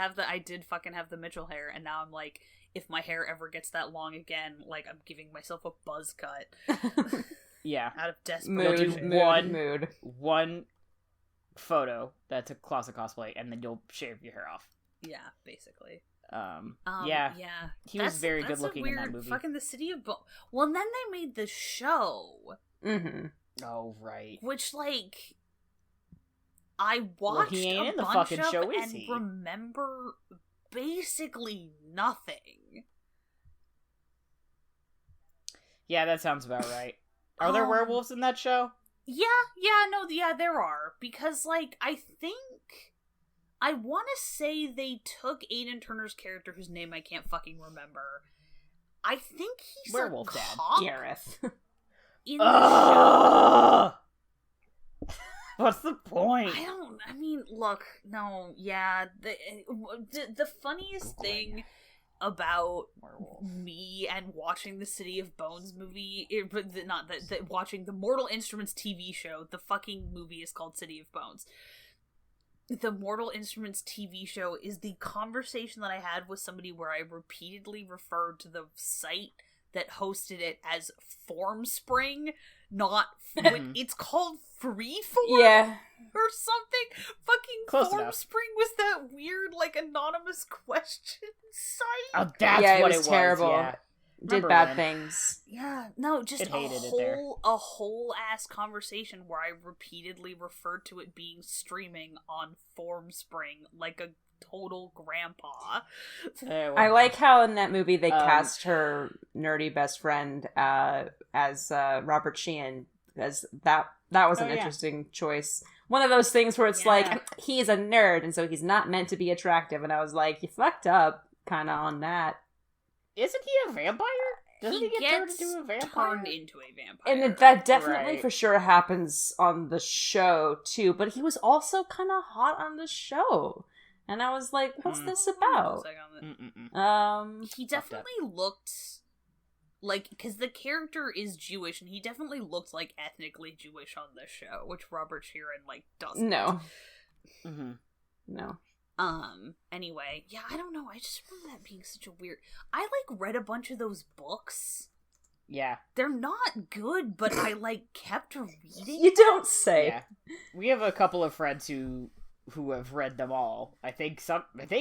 fucking have the Mitchell hair, and now I'm like, if my hair ever gets that long again, like, I'm giving myself a buzz cut Yeah. out of desperation. Mood. One photo that's a closet cosplay, and then you'll shave your hair off. Yeah, basically. Yeah. Yeah. He was very that's good looking a in that weird movie. Fucking the City of Well, and then they made the show, Mm-hmm. Oh, right. which, like, I Well, watched he ain't a in the bunch fucking of show, is and he? remember basically nothing. Yeah, that sounds about right. Are there werewolves in that show? Yeah, there are. Because, like, I want to say they took Aiden Turner's character, whose name I can't fucking remember. I think he's Werewolf a dad. cop Gareth. in the show. Ugh! What's the point? I mean, look, no, yeah, the funniest thing about Werewolf. me and watching the City of Bones movie, watching the Mortal Instruments TV show, the fucking movie is called City of Bones. The Mortal Instruments TV show is the conversation that I had with somebody where I repeatedly referred to the site that hosted it as Formspring, not it's called Freeform Yeah. or something. Fucking Close enough. Formspring was that weird, like, anonymous question site. Oh, that's Yeah, what it it was terrible. Yeah. Did Remember bad when? things. Yeah, no, just It hated it there. a whole ass conversation where I repeatedly referred to it being streaming on Formspring like a total grandpa. I like how in that movie they cast her nerdy best friend as Robert Sheehan, because that was an interesting choice. One of those things where it's like, he's a nerd, and so he's not meant to be attractive, and I was like, you fucked up kind of on that. Isn't he a vampire? Doesn't he get turned into a vampire? Turned into a vampire. And that definitely Right. for sure happens on the show too, but he was also kind of hot on the show. And I was like, what's this about? He definitely looked like, because the character is Jewish, and he definitely looked like ethnically Jewish on this show, which Robert Sheeran, like, doesn't. No. Mm-hmm. No. Anyway, yeah, I don't know. I just remember that being such a weird. I like read a bunch of those books. Yeah. They're not good, but I like kept reading. You don't say. Yeah. We have a couple of friends who have read them all. I think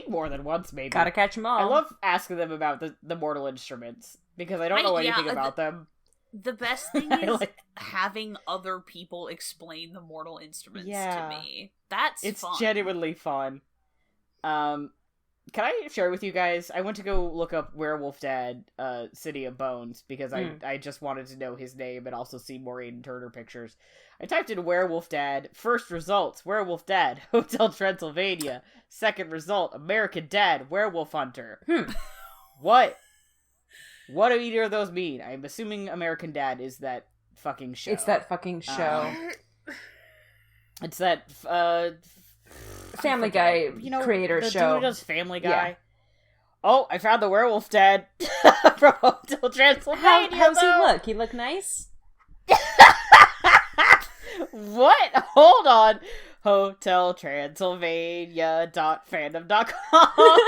more than once, maybe. Gotta catch them all. I love asking them about the mortal instruments because I don't know anything about them. The best thing is having other people explain the mortal instruments to me. It's fun. Genuinely fun. Can I share with you guys? I went to go look up Werewolf Dad, City of Bones, because I just wanted to know his name and also see more Aiden Turner pictures. I typed in Werewolf Dad. First results, Werewolf Dad, Hotel Transylvania. Second result, American Dad, Werewolf Hunter. What do either of those mean? I'm assuming American Dad is that fucking show. It's that fucking show. It's that, Family Guy creator the show. Dude who does Family Guy. Yeah. Oh, I found the Werewolf Dad from Hotel Transylvania. How's he look? He look nice? What? Hold on. Hotel Transylvania.fandom.com.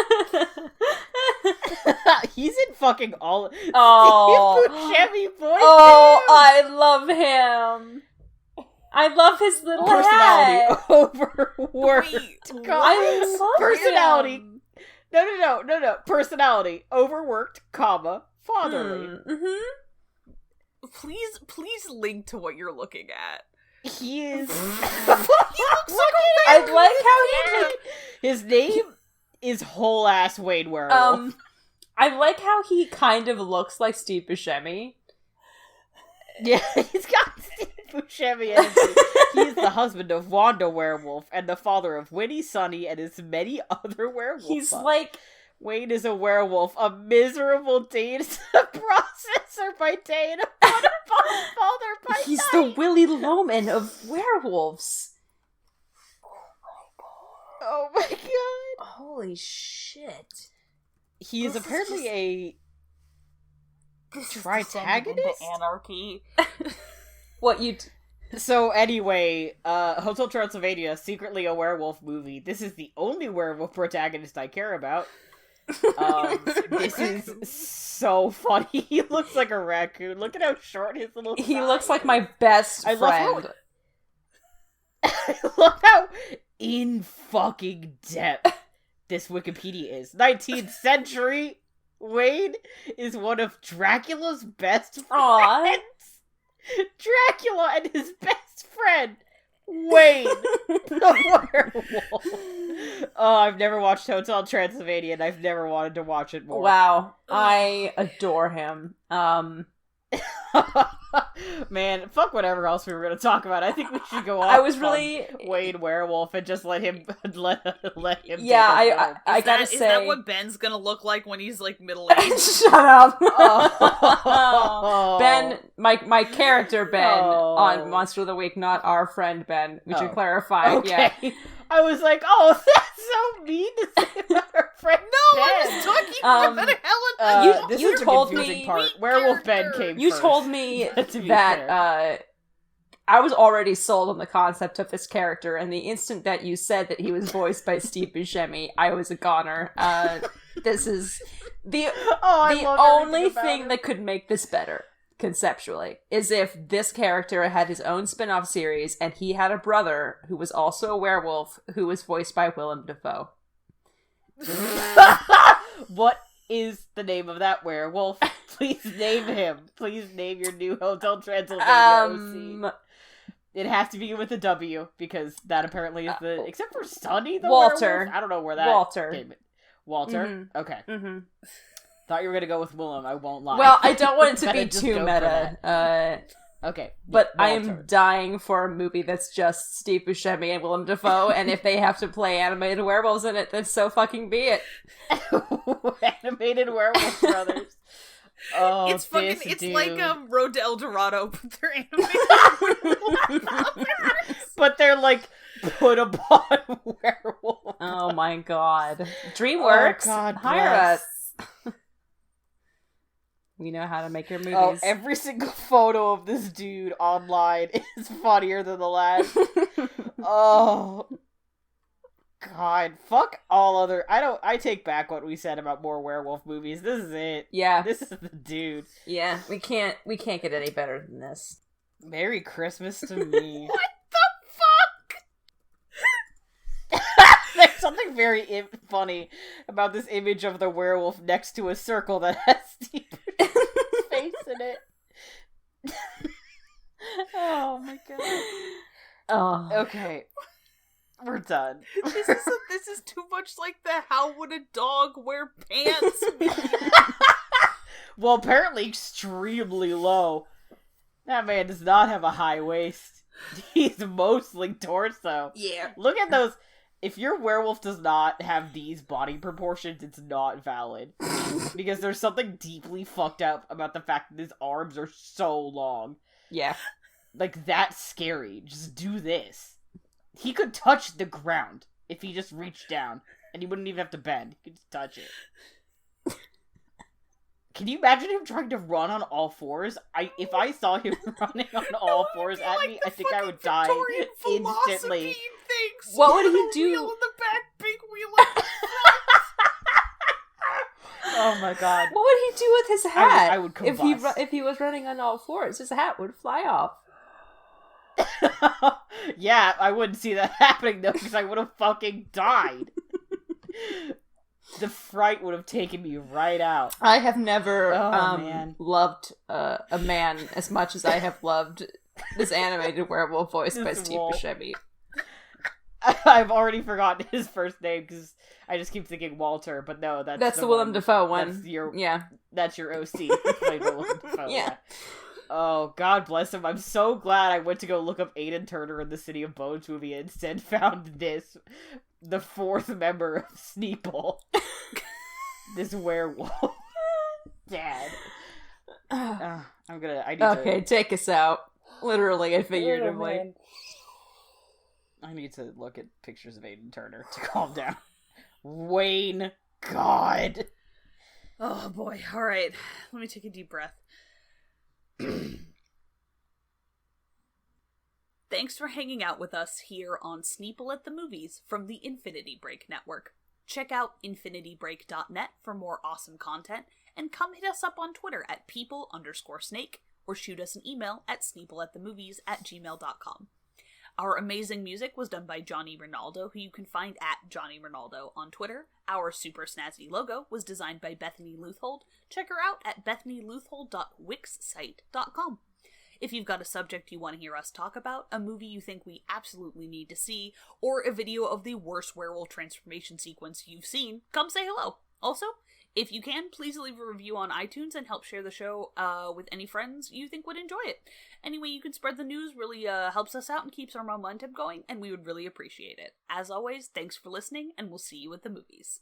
He's in fucking all. Oh, Buscemi boy. Oh, I love him. I love his little personality hat. overworked. I love personality. him. No. Personality overworked, fatherly. Please link to what you're looking at. He is. He looks like I like how he his name is whole ass Wade Werewolf. I like how he kind of looks like Steve Buscemi. Yeah, he's got Steve Buscemi energy. He's the husband of Wanda Werewolf and the father of Winnie, Sonny, and his many other werewolves. He's like Wade is a werewolf, a miserable data processor by day and a father by he's night. the Willy Loman of werewolves. Oh my god! Holy shit! He is apparently a tritagonist? Anarchy. What you? So anyway, Hotel Transylvania, secretly a werewolf movie. This is the only werewolf protagonist I care about. This is so funny. He looks like a raccoon. Look at how short his little. He looks like my best friend. I love how in fucking depth this Wikipedia is. 19th century Wade is one of Dracula's best friends. Aww. Dracula and his best friend, Wade, the werewolf. Oh, I've never watched Hotel Transylvania, and I've never wanted to watch it more. Wow, I adore him. Man, fuck whatever else we were going to talk about. I think we should go on. I was really Wade Werewolf and just let him Yeah, I gotta say, is that what Ben's gonna look like when he's like middle aged? Shut up. Oh. Ben, my character Ben on Monster of the Week, not our friend Ben. We should clarify. Okay. Yeah. I was like, oh, that's so mean to say about our friend Ben. I was talking about Helen. This you is the told confusing me part. Werewolf Ben came You first. told me To be that fair. I was already sold on the concept of this character, and the instant that you said that he was voiced by Steve Buscemi, I was a goner. This is the only thing that could make this better, conceptually, is if this character had his own spin-off series, and he had a brother who was also a werewolf, who was voiced by Willem Dafoe. What is the name of that werewolf? Please name him. Please name your new Hotel Transylvania OC. It has to begin with a W, because that apparently is the... Except for Sonny, the Walter. werewolf? I don't know where that came in. Walter? Mm-hmm. Okay. Mm-hmm. Thought you were going to go with Willem, I won't lie. Well, I don't want it to be Just too go for meta. Okay. But yeah, I am dying for a movie that's just Steve Buscemi and Willem Dafoe, and if they have to play animated werewolves in it, then so fucking be it. Animated Werewolf Brothers. Oh, it's fucking. It's dude. like Road to El Dorado, but they're animated. But they're like put upon werewolves. Oh my god. DreamWorks, God hire bless. us. We know how to make your movies. Oh, every single photo of this dude online is funnier than the last. Oh. God, fuck all other. I take back what we said about more werewolf movies. This is it. Yeah. This is the dude. Yeah, we can't get any better than this. Merry Christmas to me. What the fuck? There's something very funny about this image of the werewolf next to a circle that has Steve's face in it. Oh my god. Oh. Okay. We're done. This is too much like the "How would a dog wear pants?" Well, apparently extremely low. That man does not have a high waist. He's mostly torso. Yeah. Look at those. If your werewolf does not have these body proportions, it's not valid. Because there's something deeply fucked up about the fact that his arms are so long. Yeah. Like, that's scary. Just do this. He could touch the ground if he just reached down, and he wouldn't even have to bend. He could just touch it. Can you imagine him trying to run on all fours? If I saw him running on all fours at me, I think I would die instantly. What would he do? Wheel in the back, big wheel in the Oh my god! What would he do with his hat? I would combust. If he was running on all fours, his hat would fly off. Yeah, I wouldn't see that happening though, because I would have fucking died. The fright would have taken me right out. I have never man. loved a man as much as I have loved this animated werewolf voiced by Steve Buscemi. I've already forgotten his first name because I just keep thinking Walter, but no, that's the Willem Dafoe one. That's your yeah. That's your OC. Willem Dafoe, yeah. Oh, God bless him. I'm so glad I went to go look up Aiden Turner in the City of Bones movie and instead found this, the fourth member of Sneople. This werewolf. Dad. I need Okay, take us out. Literally and to... figuratively. Oh, I need to look at pictures of Aiden Turner to calm down. Wayne, God. Oh boy, alright. Let me take a deep breath. Thanks for hanging out with us here on Sneople at the Movies from the Infinity Break Network. Check out infinitybreak.net for more awesome content, and come hit us up on Twitter at people_snake, or shoot us an email at sneopleatthemovies@gmail.com. Our amazing music was done by Johnny Ronaldo, who you can find at Johnny Ronaldo on Twitter. Our super snazzy logo was designed by Bethany Leuthold. Check her out at bethanyleuthold.wixsite.com. If you've got a subject you want to hear us talk about, a movie you think we absolutely need to see, or a video of the worst werewolf transformation sequence you've seen, come say hello. Also, if you can, please leave a review on iTunes and help share the show with any friends you think would enjoy it. Any way you can spread the news really helps us out and keeps our momentum going, and we would really appreciate it. As always, thanks for listening, and we'll see you at the movies.